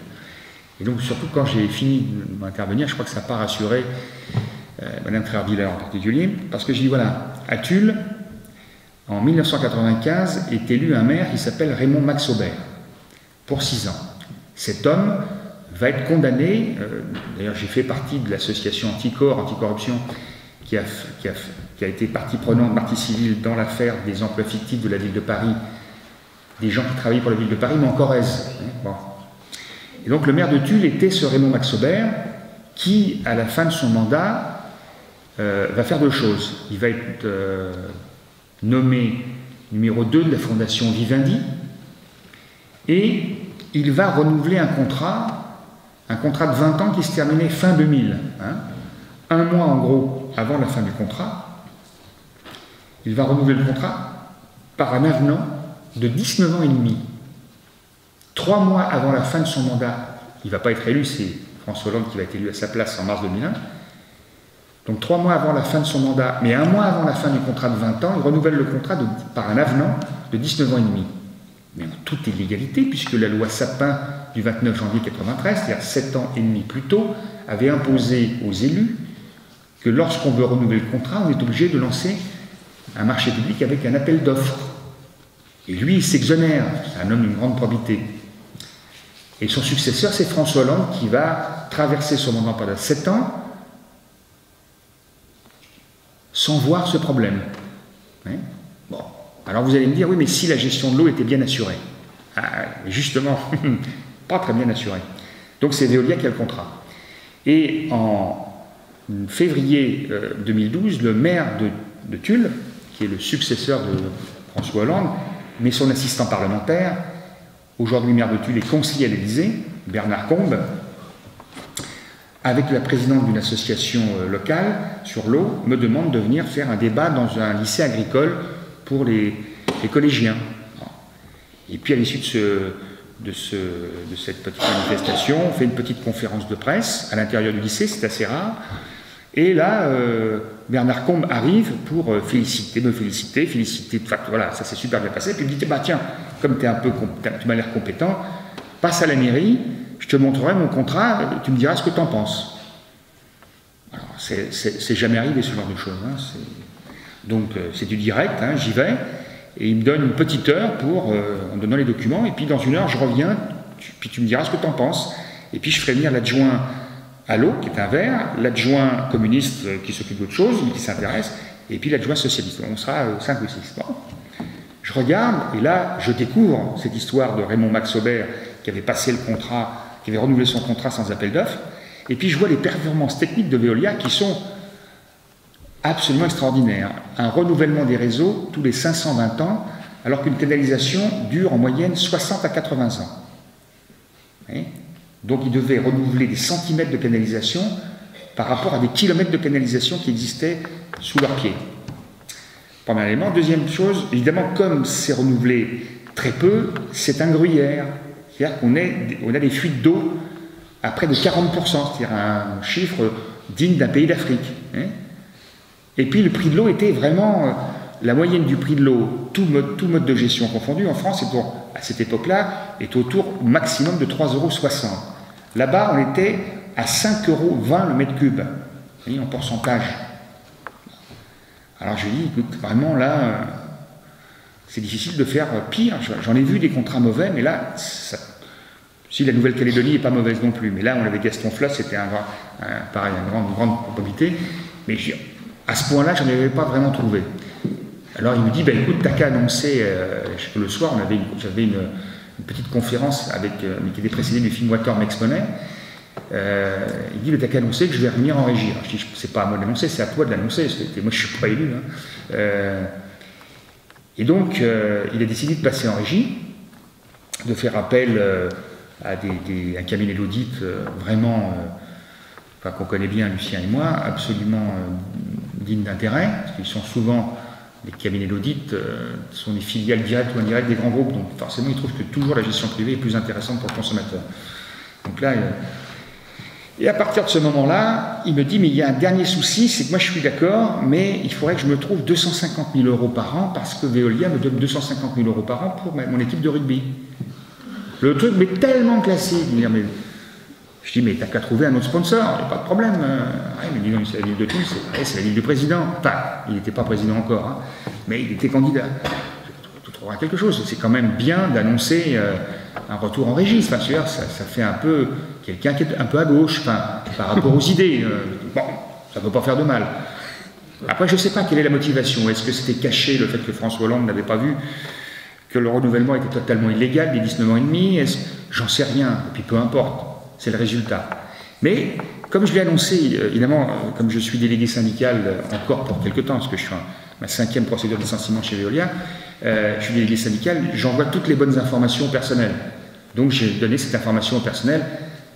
[SPEAKER 1] Et donc, surtout quand j'ai fini d'intervenir, je crois que ça n'a pas rassuré Mme Trierwiller en particulier, parce que je dis, voilà, à Tulle, en 1995, est élu un maire qui s'appelle Raymond Max Aubert, pour 6 ans. Cet homme va être condamné, d'ailleurs j'ai fait partie de l'association anticorruption, qui a été partie prenante, partie civile dans l'affaire des emplois fictifs de la ville de Paris, des gens qui travaillaient pour la ville de Paris, mais en Corrèze. Bon. Et donc le maire de Tulle était ce Raymond Max Aubert, qui, à la fin de son mandat, va faire 2 choses. Il va être nommé numéro 2 de la fondation Vivendi, et il va renouveler un contrat de 20 ans qui se terminait fin 2000. Un mois en gros avant la fin du contrat, il va renouveler le contrat par un avenant de 19 ans et demi. 3 mois avant la fin de son mandat, il ne va pas être élu, c'est François Hollande qui va être élu à sa place en mars 2001. Donc 3 mois avant la fin de son mandat, mais 1 mois avant la fin du contrat de 20 ans, il renouvelle le contrat par un avenant de 19 ans et demi. Mais en toute illégalité, puisque la loi Sapin du 29 janvier 1993, c'est-à-dire 7 ans et demi plus tôt, avait imposé aux élus que lorsqu'on veut renouveler le contrat, on est obligé de lancer un marché public avec un appel d'offres. Et lui, il s'exonère, c'est un homme d'une grande probité. Et son successeur, c'est François Hollande, qui va traverser son mandat pendant 7 ans, sans voir ce problème. Bon. Alors vous allez me dire, oui, mais si la gestion de l'eau était bien assurée. Justement, pas très bien assurée. Donc c'est Veolia qui a le contrat. Et en février 2012, le maire de Tulle, qui est le successeur de François Hollande, mais son assistant parlementaire, aujourd'hui maire de Tulle et conseiller à l'Élysée, Bernard Combes, avec la présidente d'une association locale sur l'eau, me demande de venir faire un débat dans un lycée agricole pour les collégiens. Et puis à l'issue de cette petite manifestation, on fait une petite conférence de presse à l'intérieur du lycée, c'est assez rare. Et là, Bernard Combes arrive pour me féliciter, voilà, ça s'est super bien passé. Puis il me dit, bah tiens, comme tu m'as l'air compétent, passe à la mairie, je te montrerai mon contrat, tu me diras ce que tu en penses. Alors, c'est jamais arrivé ce genre de choses. Donc c'est du direct, j'y vais, et il me donne une petite heure en donnant les documents, et puis dans 1 heure je reviens, puis tu me diras ce que tu en penses. Et puis je ferai venir l'adjoint à l'eau, qui est un vert, l'adjoint communiste qui s'occupe d'autre chose, mais qui s'intéresse, et puis l'adjoint socialiste. On sera 5 ou 6. Bon. Je regarde, et là je découvre cette histoire de Raymond Max Aubert qui avait passé le contrat, qui avait renouvelé son contrat sans appel d'offres, et puis je vois les performances techniques de Veolia qui sont absolument extraordinaire. Un renouvellement des réseaux tous les 520 ans, alors qu'une canalisation dure en moyenne 60 à 80 ans. Donc ils devaient renouveler des centimètres de canalisation par rapport à des kilomètres de canalisation qui existaient sous leurs pieds. Premier élément. Deuxième chose, évidemment, comme c'est renouvelé très peu, c'est un gruyère. C'est-à-dire qu'on a des fuites d'eau à près de 40%, c'est-à-dire un chiffre digne d'un pays d'Afrique. Et puis le prix de l'eau était vraiment la moyenne du prix de l'eau, tout mode de gestion confondu, en France, à cette époque-là, est autour au maximum de 3,60 €. Là-bas, on était à 5,20 € le mètre cube, en pourcentage. Alors je dis, écoute, vraiment là, c'est difficile de faire pire. J'en ai vu des contrats mauvais, mais là, si la Nouvelle-Calédonie n'est pas mauvaise non plus, mais là, on avait Gaston Floss, c'était pareil, une grande probabilité, mais à ce point-là, je n'en avais pas vraiment trouvé. Alors il me dit, ben, écoute, t'as qu'à annoncer, le soir, j'avais une petite conférence qui était précédée du film Water m'exponnait. Il dit, t'as qu'à annoncer que je vais revenir en régie. Alors, je dis, c'est pas à moi de l'annoncer, c'est à toi de l'annoncer, moi je suis pas élu. Hein. Et donc, il a décidé de passer en régie, de faire appel à un cabinet d'audit vraiment, qu'on connaît bien, Lucien et moi, absolument digne d'intérêt, parce qu'ils sont souvent, les cabinets d'audit sont des filiales directes ou indirectes des grands groupes, donc forcément ils trouvent que toujours la gestion privée est plus intéressante pour le consommateur. Donc là, et à partir de ce moment-là, il me dit, mais il y a un dernier souci, c'est que moi je suis d'accord, mais il faudrait que je me trouve 250 000 € par an, parce que Veolia me donne 250 000 € par an pour mon équipe de rugby. Le truc, mais tellement classique. Je dis, mais t'as qu'à trouver un autre sponsor, il n'y a pas de problème. Il me dit, non, c'est la ville de Toulouse, c'est la ville du président. Enfin, il n'était pas président encore, hein, mais il était candidat. Tu trouveras quelque chose. C'est quand même bien d'annoncer un retour en régie. Enfin, ça fait un peu quelqu'un qui est un peu à gauche, par rapport aux idées. Bon, ça ne peut pas faire de mal. Après, je ne sais pas quelle est la motivation. Est-ce que c'était caché, le fait que François Hollande n'avait pas vu que le renouvellement était totalement illégal, des 19 ans et demi? J'en sais rien. Et puis peu importe. C'est le résultat. Mais, comme je l'ai annoncé, évidemment, comme je suis délégué syndical encore pour quelque temps, parce que je suis ma 5e procédure de licenciement chez Veolia, je suis délégué syndical, j'envoie toutes les bonnes informations personnelles. Donc j'ai donné cette information au personnel,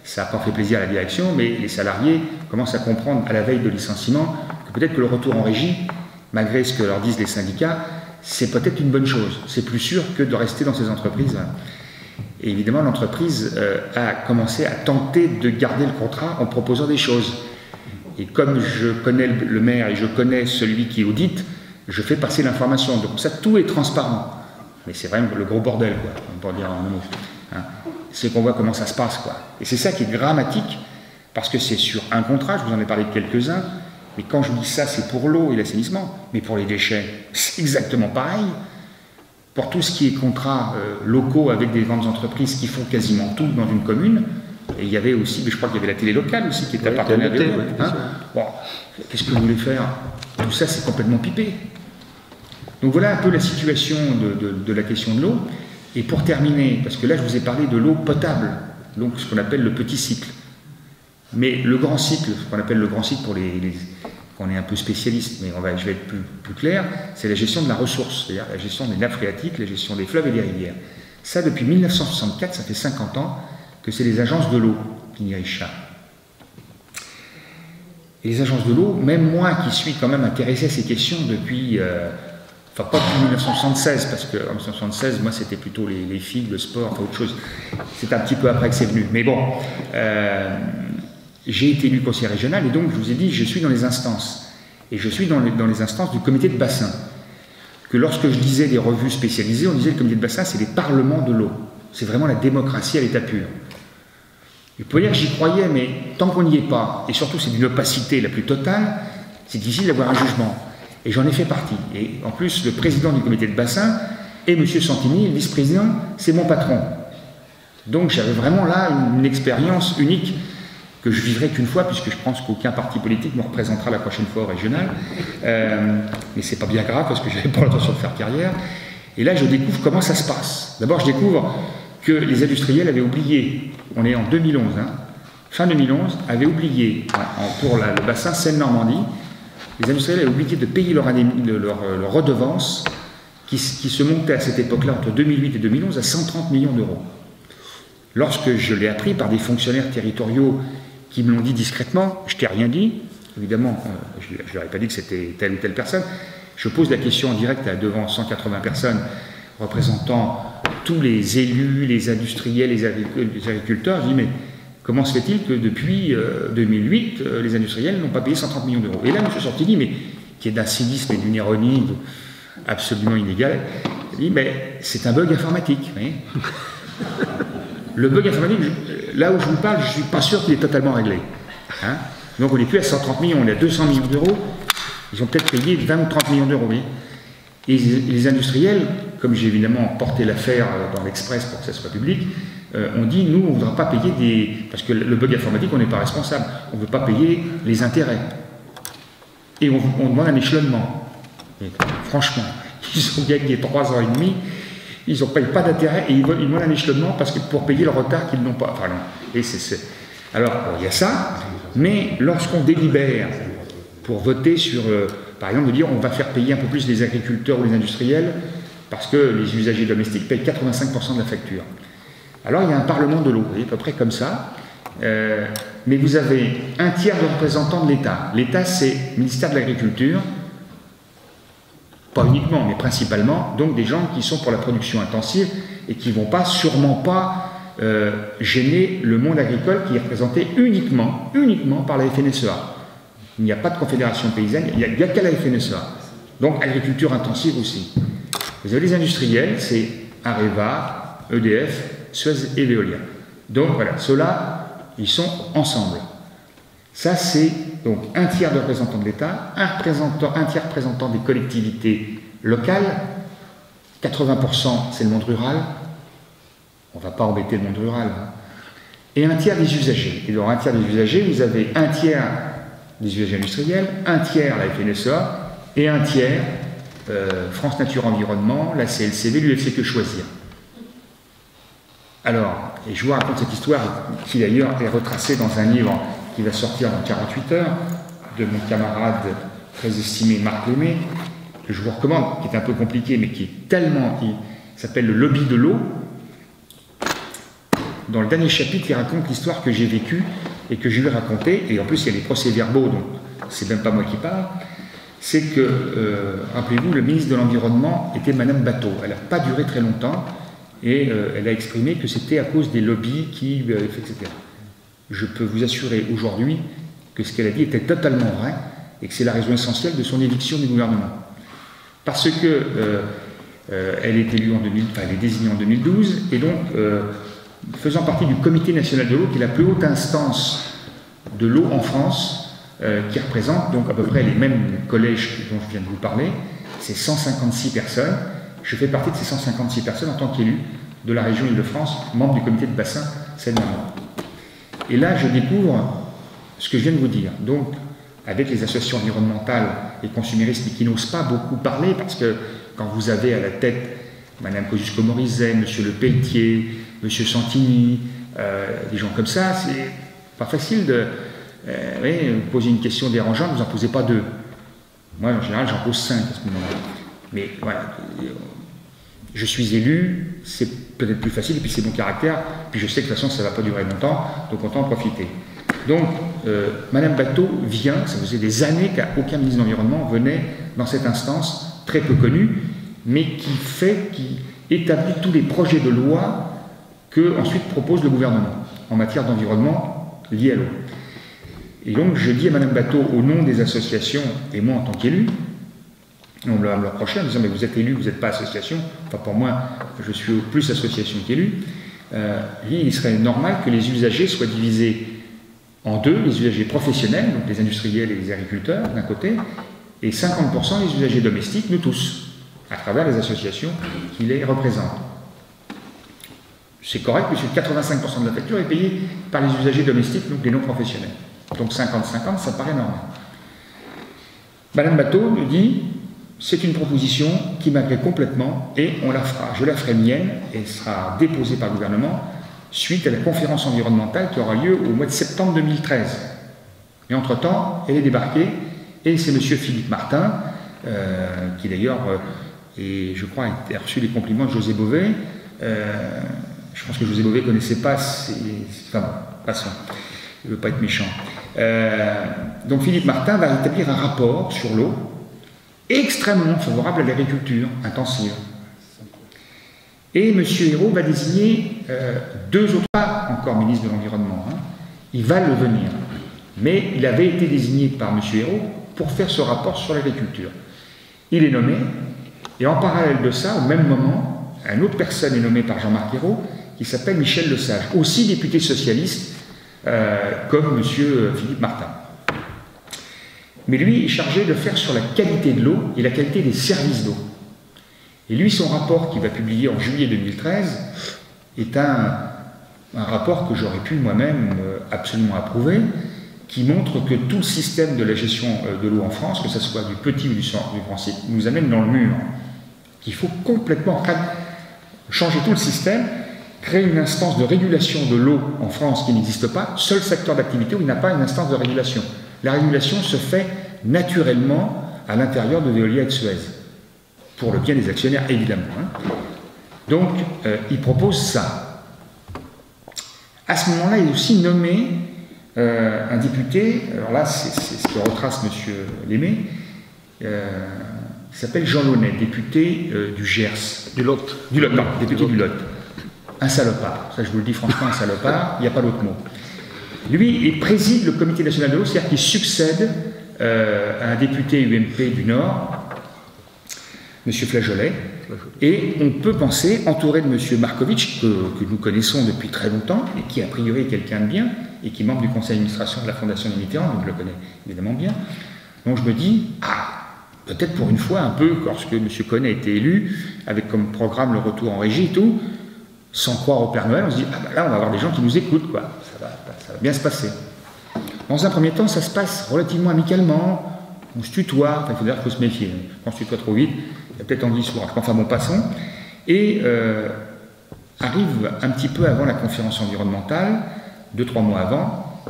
[SPEAKER 1] ça n'a pas fait plaisir à la direction, mais les salariés commencent à comprendre à la veille de licenciement que peut-être que le retour en régie, malgré ce que leur disent les syndicats, c'est peut-être une bonne chose. C'est plus sûr que de rester dans ces entreprises. Et évidemment, l'entreprise a commencé à tenter de garder le contrat en proposant des choses. Et comme je connais le maire et je connais celui qui audite, je fais passer l'information. Donc ça, tout est transparent. Mais c'est vraiment le gros bordel, quoi, pour dire en un mot. Hein. C'est qu'on voit comment ça se passe, quoi. Et c'est ça qui est dramatique, parce que c'est sur un contrat, je vous en ai parlé de quelques-uns, mais quand je vous dis ça, c'est pour l'eau et l'assainissement, mais pour les déchets, c'est exactement pareil. Pour tout ce qui est contrats locaux avec des grandes entreprises qui font quasiment tout dans une commune, et il y avait aussi, mais je crois qu'il y avait la télé locale aussi qui était appartenait à Veolia. Hein. Bon, qu'est-ce que vous voulez faire? Tout ça, c'est complètement pipé. Donc voilà un peu la situation de la question de l'eau. Et pour terminer, parce que là je vous ai parlé de l'eau potable, donc ce qu'on appelle le petit cycle. Mais le grand cycle, ce qu'on appelle le grand cycle pour on est un peu spécialiste, mais je vais être plus clair, c'est la gestion de la ressource, c'est-à-dire la gestion des nappes phréatiques, la gestion des fleuves et des rivières. Ça, depuis 1964, ça fait 50 ans que c'est les agences de l'eau qui dirigent ça. Et les agences de l'eau, même moi qui suis quand même intéressé à ces questions depuis, enfin pas depuis 1976, parce qu'en 1976, moi c'était plutôt les filles, le sport, enfin autre chose. C'est un petit peu après que c'est venu. Mais bon, j'ai été élu conseiller régional et donc je vous ai dit, je suis dans les instances. Et je suis dans les instances du comité de bassin. Que lorsque je disais des revues spécialisées, on disait le comité de bassin, c'est les parlements de l'eau. C'est vraiment la démocratie à l'état pur. Vous pouvez dire que j'y croyais, mais tant qu'on n'y est pas, et surtout c'est d'une opacité la plus totale, c'est difficile d'avoir un jugement. Et j'en ai fait partie. Et en plus, le président du comité de bassin et M. Santini, le vice-président, c'est mon patron. Donc j'avais vraiment là une expérience unique que je vivrai qu'une fois, puisque je pense qu'aucun parti politique me représentera la prochaine fois au régional. Mais c'est pas bien grave, parce que je n'avais pas l'intention de faire carrière. Et là, je découvre comment ça se passe. D'abord, je découvre que les industriels avaient oublié, on est en 2011, hein, fin 2011, avaient oublié, pour le bassin Seine-Normandie, les industriels avaient oublié de payer leur redevance, qui se montait à cette époque-là, entre 2008 et 2011, à 130 millions d'euros. Lorsque je l'ai appris par des fonctionnaires territoriaux qui me l'ont dit discrètement, je t'ai rien dit, évidemment, je ne leur ai pas dit que c'était telle ou telle personne, je pose la question en direct devant 180 personnes représentant tous les élus, les industriels, les agriculteurs, je dis mais comment se fait-il que depuis 2008, les industriels n'ont pas payé 130 millions d'euros? Et là, M. Santini, mais qui est d'un cynisme et d'une ironie absolument inégale, il dit mais c'est un bug informatique. Vous voyez. Le bug informatique, là où je vous parle, je ne suis pas sûr qu'il est totalement réglé. Hein, donc on n'est plus à 130 millions, on est à 200 millions d'euros. Ils ont peut-être payé 20 ou 30 millions d'euros. Et les industriels, comme j'ai évidemment porté l'affaire dans l'Express pour que ça soit public, ont dit, nous, on ne voudra pas payer parce que le bug informatique, on n'est pas responsable. On ne veut pas payer les intérêts. Et on demande un échelonnement. Et, franchement. ils ont gagné 3 ans et demi, ils ne payent pas d'intérêt et ils veulent un échelonnement parce que pour payer le retard qu'ils n'ont pas. Enfin, non. Et alors, il y a ça, mais lorsqu'on délibère pour voter sur, par exemple, de dire on va faire payer un peu plus les agriculteurs ou les industriels parce que les usagers domestiques payent 85% de la facture. Alors, il y a un parlement de l'eau, vous voyez, à peu près comme ça. Mais vous avez un tiers de représentants de l'État. L'État, c'est le ministère de l'Agriculture, pas uniquement, mais principalement, donc des gens qui sont pour la production intensive et qui ne vont pas, sûrement pas, gêner le monde agricole qui est représenté uniquement par la FNSEA. Il n'y a pas de confédération paysanne, il n'y a qu'à la FNSEA. Donc agriculture intensive aussi. Vous avez les industriels, c'est Areva, EDF, Suez et Veolia. Donc voilà, ceux-là, ils sont ensemble. Ça, c'est donc un tiers de représentants de l'État, un tiers représentant des collectivités locales, 80% c'est le monde rural, on ne va pas embêter le monde rural, hein. Et un tiers des usagers. Et dans un tiers des usagers, vous avez un tiers des usagers industriels, un tiers la FNSEA et un tiers France Nature Environnement, la CLCV, l'UFC Que Choisir. Alors, et je vous raconte cette histoire qui d'ailleurs est retracée dans un livre qui va sortir dans 48 heures de mon camarade très estimé Marc Lémé, que je vous recommande, qui est un peu compliqué mais qui est tellement... Il s'appelle Le Lobby de l'eau. Dans le dernier chapitre, il raconte l'histoire que j'ai vécue et que je lui ai racontée, et en plus il y a des procès-verbaux, donc c'est même pas moi qui parle. C'est que, rappelez-vous, le ministre de l'Environnement était Madame Bateau. Elle n'a pas duré très longtemps, et elle a exprimé que c'était à cause des lobbies qui... etc. Je peux vous assurer aujourd'hui que ce qu'elle a dit était totalement vrai, et que c'est la raison essentielle de son éviction du gouvernement. Parce que elle est élue en 2000, enfin elle est désignée en 2012, et donc faisant partie du Comité national de l'eau, qui est la plus haute instance de l'eau en France, qui représente donc à peu près les mêmes collèges dont je viens de vous parler, c'est 156 personnes. Je fais partie de ces 156 personnes en tant qu'élu de la région Île-de-France, membre du comité de bassin Seine-Nord. Et là, je découvre ce que je viens de vous dire. Donc, avec les associations environnementales et consuméristes qui n'osent pas beaucoup parler, parce que quand vous avez à la tête Mme Kosciusko-Morizet, M. Le Pelletier, M. Santini, des gens comme ça, c'est pas facile de... vous posez une question dérangeante, vous n'en posez pas 2. Moi, en général, j'en pose 5 à ce moment-là. Mais voilà, je suis élu, c'est peut-être plus facile, et puis c'est mon caractère, puis je sais que de toute façon ça ne va pas durer longtemps, donc autant en profiter. Donc, Madame Bateau vient, ça faisait des années qu'aucun ministre de l'Environnement venait dans cette instance très peu connue, mais qui établit tous les projets de loi que ensuite propose le gouvernement en matière d'environnement lié à l'eau. Et donc je dis à Madame Bateau, au nom des associations, et moi en tant qu'élu, on me l'a reproché en disant, mais vous êtes élu, vous n'êtes pas association. Enfin, pour moi, je suis plus association qu'élu. Il serait normal que les usagers soient divisés en 2, les usagers professionnels, donc les industriels et les agriculteurs d'un côté, et 50% les usagers domestiques, nous tous, à travers les associations qui les représentent. C'est correct, puisque 85% de la facture est payée par les usagers domestiques, donc les non professionnels. Donc 50-50, ça paraît normal. Madame Bateau nous dit, c'est une proposition qui m'agrée complètement et on la fera, je la ferai mienne et sera déposée par le gouvernement suite à la conférence environnementale qui aura lieu au mois de septembre 2013. Et entre-temps, elle est débarquée et c'est M. Philippe Martin, qui d'ailleurs, et je crois, a reçu les compliments de José Bové. Je pense que José Bové ne connaissait pas, enfin, passons, il ne veut pas être méchant. Donc Philippe Martin va établir un rapport sur l'eau extrêmement favorable à l'agriculture intensive. Et M. Hérault va désigner 2 autres, pas encore ministre de l'Environnement, hein. Il va le devenir. Mais il avait été désigné par M. Hérault pour faire ce rapport sur l'agriculture. Il est nommé, et en parallèle de ça, au même moment, une autre personne est nommée par Jean-Marc Hérault, qui s'appelle Michel Lesage, aussi député socialiste, comme M. Philippe Martin. Mais lui est chargé de faire sur la qualité de l'eau et la qualité des services d'eau. Et lui, son rapport qu'il va publier en juillet 2013 est un rapport que j'aurais pu moi-même absolument approuver, qui montre que tout le système de la gestion de l'eau en France, que ce soit du petit ou du grand cycle, nous amène dans le mur. qu'il faut complètement changer tout le système, créer une instance de régulation de l'eau en France qui n'existe pas, seul secteur d'activité où il n'y a pas une instance de régulation. La régulation se fait naturellement à l'intérieur de Veolia et de Suez, pour le bien des actionnaires, évidemment. Donc, il propose ça. À ce moment-là, il est aussi nommé un député, alors là, c'est ce que retrace M. Lémé, il s'appelle Jean Launay, député du Gers.
[SPEAKER 2] Du Lot.
[SPEAKER 1] Député du Lot. Un salopard, ça je vous le dis franchement, un salopard, il n'y a pas d'autre mot. Lui, il préside le Comité national de l'eau, c'est-à-dire qu'il succède à un député UMP du Nord, M. Flageolet, et on peut penser, entouré de M. Markovitch, que nous connaissons depuis très longtemps, et qui a priori est quelqu'un de bien, et qui est membre du conseil d'administration de la Fondation des Mitterrand, donc je le connais évidemment bien. Donc je me dis, peut-être pour une fois, un peu, lorsque M. Cohen a été élu, avec comme programme le retour en régie et tout, sans croire au Père Noël, on se dit, là, on va avoir des gens qui nous écoutent, quoi. Ça va bien se passer. Dans un premier temps, ça se passe relativement amicalement, on se tutoie, il faut dire qu'il faut se méfier. Quand on se tutoie trop vite, il y a peut-être anguille sous roche. Enfin bon, passons. Et arrive un petit peu avant la conférence environnementale, 2-3 mois avant,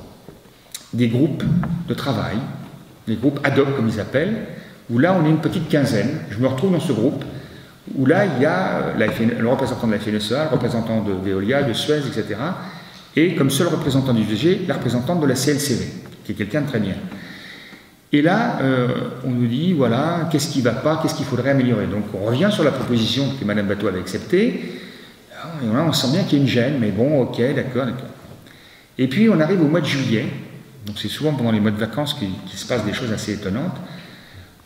[SPEAKER 1] des groupes de travail, des groupes ad hoc comme ils appellent, où là on est une petite quinzaine. Je me retrouve dans ce groupe, où là il y a le représentant de la FNSEA, le représentant de Veolia, de Suez, etc. Et comme seul représentant du VG, la représentante de la CLCV, qui est quelqu'un de très bien. Et là, on nous dit, voilà, qu'est-ce qui ne va pas, qu'est-ce qu'il faudrait améliorer. Donc on revient sur la proposition que Mme Bateau avait acceptée, et là on sent bien qu'il y a une gêne, mais bon, ok, d'accord. Et puis on arrive au mois de juillet, donc c'est souvent pendant les mois de vacances qu'il se passe des choses assez étonnantes.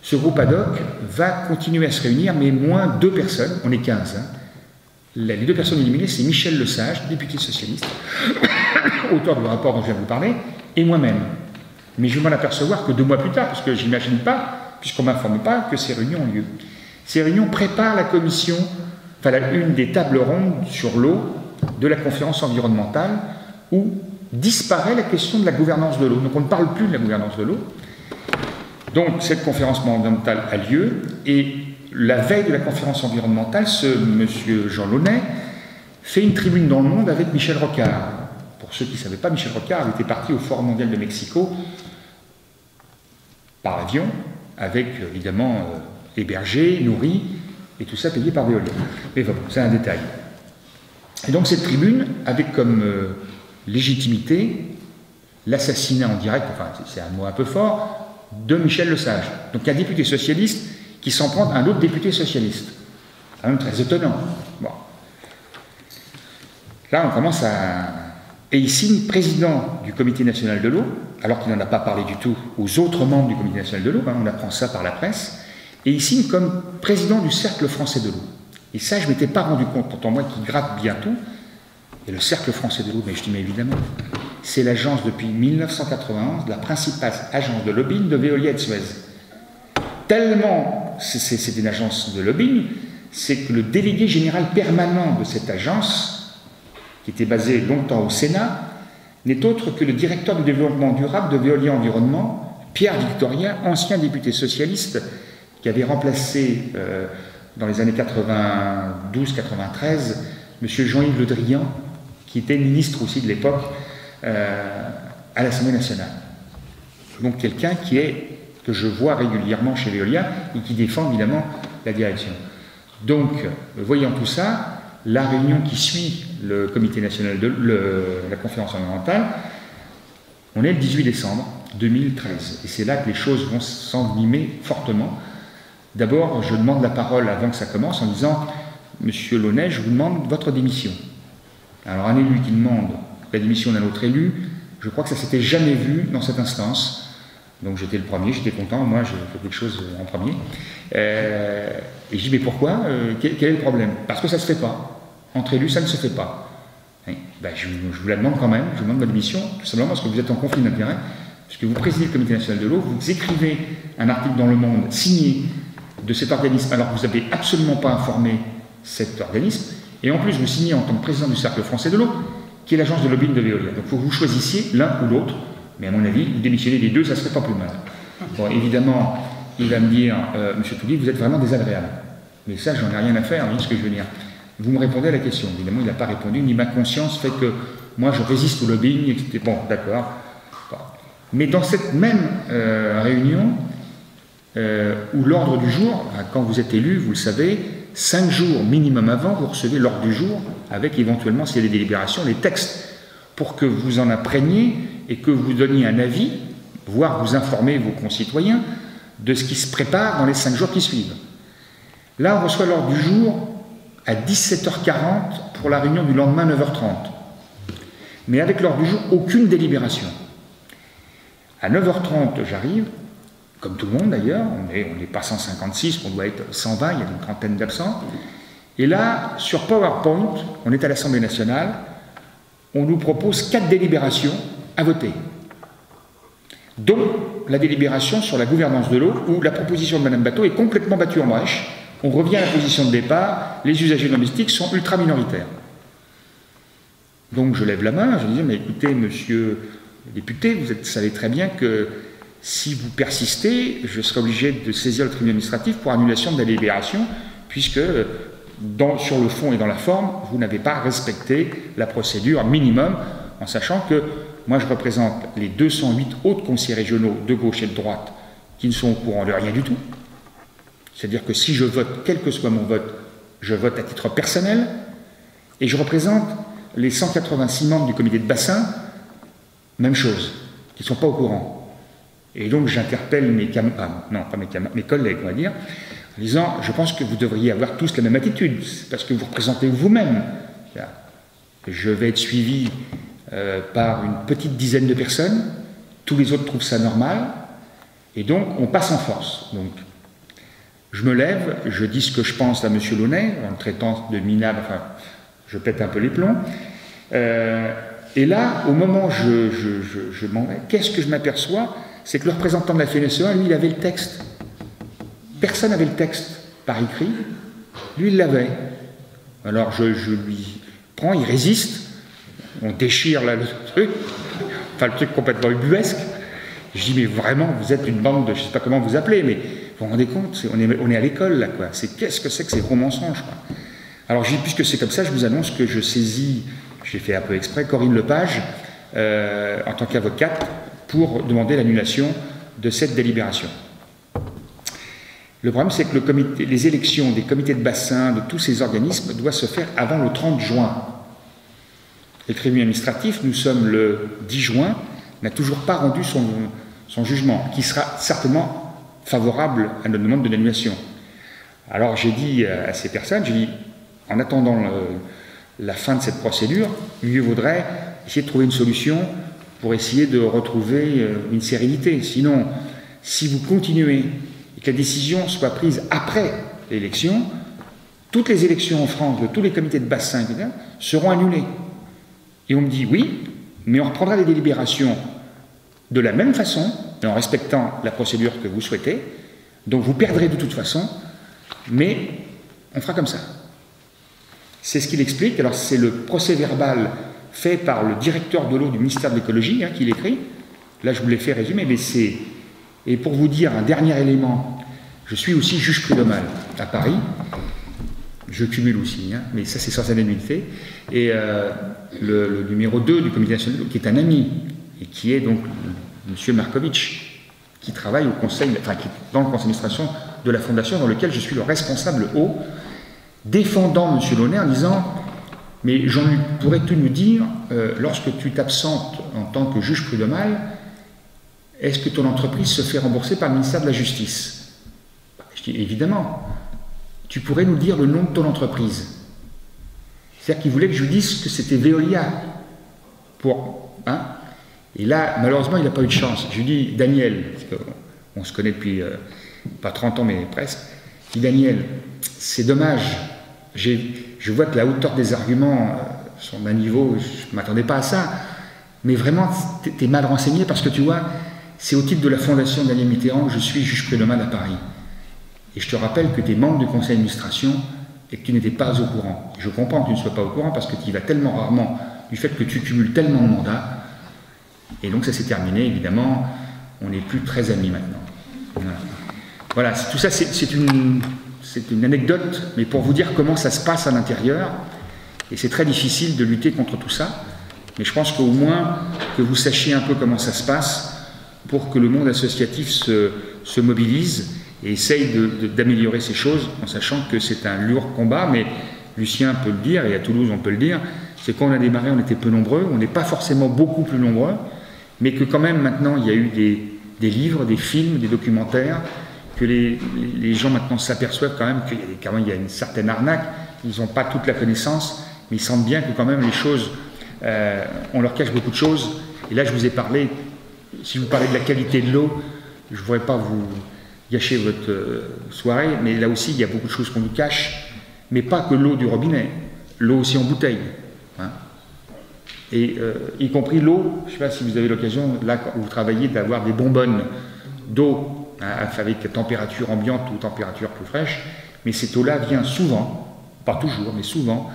[SPEAKER 1] Ce groupe ad hoc va continuer à se réunir, mais moins 2 personnes, on est 15. Les 2 personnes éliminées, c'est Michel Lesage, député socialiste, auteur du rapport dont je viens de vous parler, et moi-même. Mais je vais m'en apercevoir que 2 mois plus tard, parce que je n'imagine pas, puisqu'on ne m'informe pas, que ces réunions ont lieu. Ces réunions préparent la commission, une des tables rondes sur l'eau de la conférence environnementale, où disparaît la question de la gouvernance de l'eau. Donc on ne parle plus de la gouvernance de l'eau. Donc cette conférence environnementale a lieu, et la veille de la conférence environnementale, ce monsieur Jean Launay fait une tribune dans Le Monde avec Michel Rocard. Pour ceux qui ne savaient pas, Michel Rocard était parti au Forum mondial de Mexico par avion, avec évidemment hébergé, nourri, et tout ça payé par Veolia. Mais voilà, c'est un détail. Et donc cette tribune, avec comme légitimité l'assassinat en direct, enfin c'est un mot un peu fort, de Michel Lesage. Donc un député socialiste qui s'en prend à un autre député socialiste. C'est quand même très étonnant. Bon. Là, on commence à... Et il signe président du Comité national de l'eau, alors qu'il n'en a pas parlé du tout aux autres membres du Comité national de l'eau, on apprend ça par la presse, et il signe comme président du Cercle français de l'eau. Et ça, je ne m'étais pas rendu compte, pourtant moi qui gratte bien tout, et le Cercle français de l'eau, mais je dis mais évidemment, c'est l'agence depuis 1991, la principale agence de lobbying de Veolia et de Suez. Tellement c'est une agence de lobbying, c'est que le délégué général permanent de cette agence, qui était basé longtemps au Sénat, n'est autre que le directeur du développement durable de Veolia Environnement, Pierre Victorien, ancien député socialiste, qui avait remplacé dans les années 92-93 M. Jean-Yves Le Drian, qui était ministre aussi de l'époque à l'Assemblée nationale. Donc quelqu'un que je vois régulièrement chez Veolia et qui défend évidemment la direction. Donc, voyant tout ça, la réunion qui suit le comité national de la conférence environnementale, on est le 18 décembre 2013. Et c'est là que les choses vont s'envenimer fortement. D'abord, je demande la parole avant que ça commence en disant « Monsieur Launay, je vous demande votre démission ». Alors un élu qui demande la démission d'un autre élu, je crois que ça ne s'était jamais vu dans cette instance. Donc j'étais le premier, j'étais content, moi j'ai fait quelque chose en premier. Et je dis mais pourquoi quel est le problème? Parce que ça ne se fait pas. Entre élus, ça ne se fait pas. Je vous la demande quand même, je vous demande ma démission, tout simplement parce que vous êtes en conflit d'intérêts, puisque vous présidez le Comité national de l'eau, vous écrivez un article dans Le Monde signé de cet organisme, alors que vous n'avez absolument pas informé cet organisme, et en plus vous signez en tant que président du Cercle français de l'eau, qui est l'agence de lobbying de Veolia. Donc il faut que vous choisissiez l'un ou l'autre, mais à mon avis, vous démissionnez des deux, ça ne serait pas plus mal. Bon, évidemment, il va me dire, Monsieur Toudy, vous êtes vraiment désagréable. Mais ça, j'en ai rien à faire, vous voyez ce que je veux dire. Vous me répondez à la question. Évidemment, il n'a pas répondu, ni ma conscience fait que moi, je résiste au lobbying, etc. Bon, d'accord. Bon. Mais dans cette même réunion, où l'ordre du jour, quand vous êtes élu, vous le savez, 5 jours minimum avant, vous recevez l'ordre du jour, avec éventuellement, s'il y a des délibérations, les textes, pour que vous en imprégniez et que vous donniez un avis, voire vous informer vos concitoyens de ce qui se prépare dans les 5 jours qui suivent. Là, on reçoit l'ordre du jour à 17h40 pour la réunion du lendemain, 9h30. Mais avec l'ordre du jour, aucune délibération. À 9h30, j'arrive, comme tout le monde d'ailleurs, on n'est pas 156, on doit être 120, il y a une trentaine d'absents. Et là, sur PowerPoint, on est à l'Assemblée nationale, on nous propose 4 délibérations à voter. Dont la délibération sur la gouvernance de l'eau, où la proposition de Mme Bateau est complètement battue en brèche. On revient à la position de départ, les usagers domestiques sont ultra minoritaires. Donc je lève la main, je dis, mais écoutez, monsieur le député, vous savez très bien que si vous persistez, je serai obligé de saisir le tribunal administratif pour annulation de la délibération, puisque sur le fond et dans la forme, vous n'avez pas respecté la procédure minimum, en sachant que moi je représente les 208 autres conseillers régionaux de gauche et de droite qui ne sont au courant de rien du tout. C'est-à-dire que si je vote, quel que soit mon vote, je vote à titre personnel, et je représente les 186 membres du comité de bassin, même chose, qui ne sont pas au courant. Et donc j'interpelle mes collègues, on va dire, en disant, je pense que vous devriez avoir tous la même attitude, parce que vous représentez vous-même. Je vais être suivi par une petite dizaine de personnes, tous les autres trouvent ça normal, et donc on passe en force. Donc, je me lève, je dis ce que je pense à M. Launay, en le traitant de minable, enfin, je pète un peu les plombs. Et là, au moment où je m'en vais, qu'est-ce que je m'aperçois? C'est que le représentant de la FNSEA, lui, il avait le texte. Personne n'avait le texte par écrit. Lui, il l'avait. Alors, je lui prends, il résiste. On déchire là le truc. Enfin, le truc complètement ubuesque. Je dis, mais vraiment, vous êtes une bande de... Je ne sais pas comment vous appelez, mais vous vous rendez compte, on est à l'école, là, quoi. Qu'est-ce que c'est que ces gros mensonges, quoi. Alors, puisque c'est comme ça, je vous annonce que je saisis, j'ai fait un peu exprès, Corinne Lepage, en tant qu'avocate, pour demander l'annulation de cette délibération. Le problème, c'est que les élections des comités de bassin, de tous ces organismes, doivent se faire avant le 30 juin. Le tribunal administratif, nous sommes le 10 juin, n'a toujours pas rendu son jugement, qui sera certainement favorable à notre demande de l'annulation. Alors j'ai dit à ces personnes, j'ai dit, en attendant la fin de cette procédure, mieux vaudrait essayer de trouver une solution pour essayer de retrouver une sérénité. Sinon, si vous continuez et que la décision soit prise après l'élection, toutes les élections en France, de tous les comités de bassin, etc., seront annulées. Et on me dit, oui, mais on reprendra les délibérations de la même façon, et en respectant la procédure que vous souhaitez, donc vous perdrez de toute façon, mais on fera comme ça. C'est ce qu'il explique. Alors c'est le procès-verbal fait par le directeur de l'eau du ministère de l'écologie, qui l'écrit. Là je vous l'ai fait résumer, mais c'est... Et pour vous dire un dernier élément, je suis aussi juge prud'homal à Paris, je cumule aussi, mais ça c'est sans indemnité, et le numéro 2 du comité national de l'eau, qui est un ami, et qui est donc M. Markovitch, qui travaille au conseil, enfin, qui est dans le conseil d'administration de la fondation, dans lequel je suis le responsable haut, défendant M. Launay en disant, mais Jean-Luc, pourrais-tu nous dire, lorsque tu t'absentes en tant que juge prud'homal, est-ce que ton entreprise se fait rembourser par le ministère de la Justice? Je dis, évidemment. Tu pourrais nous dire le nom de ton entreprise? C'est-à-dire qu'il voulait que je lui dise que c'était Veolia. Et là, malheureusement, il n'a pas eu de chance. Je lui dis, Daniel, parce qu'on se connaît depuis pas 30 ans, mais presque, je dis, Daniel, c'est dommage. Je vois que la hauteur des arguments sont d'un niveau, je ne m'attendais pas à ça. Mais vraiment, tu es mal renseigné parce que tu vois, c'est au titre de la fondation Daniel Mitterrand que je suis juge prud'homal à Paris. Et je te rappelle que tu es membre du conseil d'administration et que tu n'étais pas au courant. Je comprends que tu ne sois pas au courant parce que tu y vas tellement rarement du fait que tu cumules tellement de mandats. Et donc ça s'est terminé, évidemment. On n'est plus très amis maintenant. Voilà, tout ça, c'est une anecdote, mais pour vous dire comment ça se passe à l'intérieur. Et c'est très difficile de lutter contre tout ça. Mais je pense qu'au moins que vous sachiez un peu comment ça se passe pour que le monde associatif se mobilise et essaye d'améliorer ces choses, en sachant que c'est un lourd combat, mais Lucien peut le dire, et à Toulouse on peut le dire, c'est quand on a démarré, on était peu nombreux, on n'est pas forcément beaucoup plus nombreux, mais que quand même maintenant il y a eu des livres, des films, des documentaires, que les gens maintenant s'aperçoivent quand même qu'il y a une certaine arnaque, ils n'ont pas toute la connaissance, mais ils sentent bien que quand même les choses, on leur cache beaucoup de choses. Et là je vous ai parlé, si vous parlez de la qualité de l'eau, je ne voudrais pas vous gâcher votre soirée, mais là aussi il y a beaucoup de choses qu'on nous cache, mais pas que l'eau du robinet, l'eau aussi en bouteille. Hein. Et y compris l'eau, je ne sais pas si vous avez l'occasion, là où vous travaillez, d'avoir des bonbonnes d'eau hein, avec température ambiante ou température plus fraîche, mais cette eau-là vient souvent, pas toujours, mais souvent,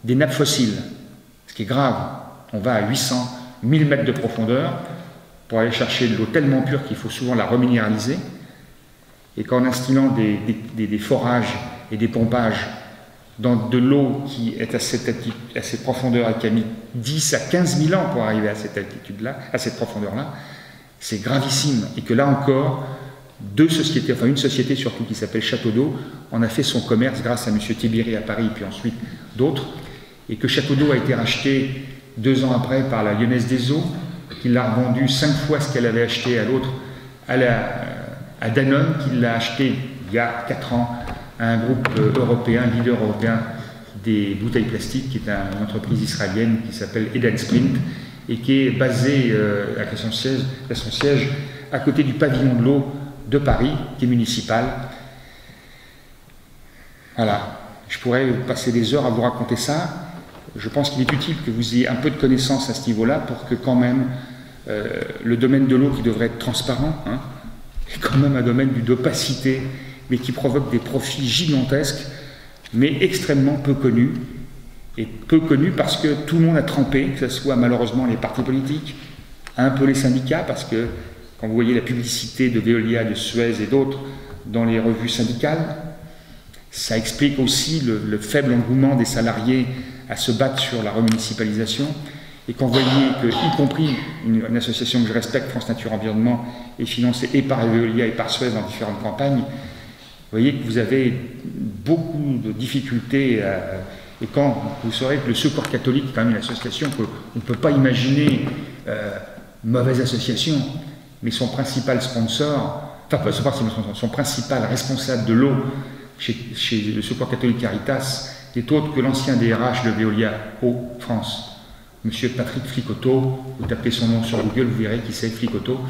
[SPEAKER 1] des nappes fossiles, ce qui est grave. On va à 800, 1000 mètres de profondeur pour aller chercher de l'eau tellement pure qu'il faut souvent la reminéraliser, et qu'en installant des forages et des pompages dans de l'eau qui est à cette profondeur et qui a mis 10 à 15 000 ans pour arriver à cette altitude-là, à cette profondeur-là, c'est gravissime. Et que là encore, une société surtout qui s'appelle Château d'eau, en a fait son commerce grâce à M. Tibéri à Paris, puis ensuite d'autres, et que Château d'eau a été racheté 2 ans après par la Lyonnaise des Eaux, qui l'a revendu 5 fois ce qu'elle avait acheté à l'autre, à Danone, qui l'a acheté il y a 4 ans à un groupe européen, leader européen des bouteilles plastiques, qui est une entreprise israélienne qui s'appelle Eden Sprint et qui est basée à son siège à côté du pavillon de l'eau de Paris, qui est municipal. Voilà, je pourrais passer des heures à vous raconter ça. Je pense qu'il est utile que vous ayez un peu de connaissances à ce niveau-là pour que quand même le domaine de l'eau qui devrait être transparent, hein, est quand même un domaine d'opacité, mais qui provoque des profits gigantesques, mais extrêmement peu connus. Et peu connus parce que tout le monde a trempé, que ce soit malheureusement les partis politiques, un peu les syndicats, parce que quand vous voyez la publicité de Veolia, de Suez et d'autres dans les revues syndicales, ça explique aussi le faible engouement des salariés à se battre sur la remunicipalisation. Et quand vous voyez que, y compris une association que je respecte, France Nature Environnement, est financée et par Veolia et par Suez dans différentes campagnes, vous voyez que vous avez beaucoup de difficultés. Et quand vous saurez que le Secours catholique est quand même une association qu'on ne peut pas imaginer mauvaise association, mais son principal sponsor, son principal responsable de l'eau chez le Secours catholique Caritas n'est autre que l'ancien DRH de Veolia Eau France, Monsieur Patrick Flicoteau. Vous tapez son nom sur Google, vous verrez qui c'est, Flicoteau.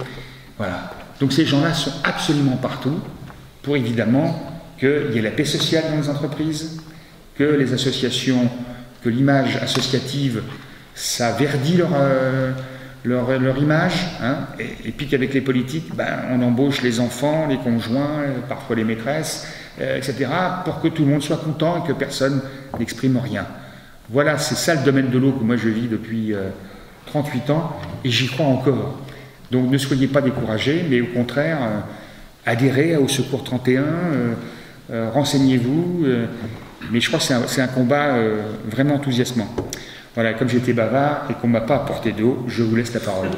[SPEAKER 1] Voilà. Donc ces gens-là sont absolument partout pour évidemment qu'il y ait la paix sociale dans les entreprises, que les associations, que l'image associative, ça verdit leur image, hein, et puis qu'avec les politiques, on embauche les enfants, les conjoints, parfois les maîtresses, etc., pour que tout le monde soit content et que personne n'exprime rien. Voilà, c'est ça le domaine de l'eau que moi je vis depuis 38 ans, et j'y crois encore. Donc ne soyez pas découragés, mais au contraire, adhérez au Secours 31, renseignez-vous, mais je crois que c'est un combat vraiment enthousiasmant. Voilà, comme j'étais bavard et qu'on ne m'a pas apporté d'eau, je vous laisse la parole.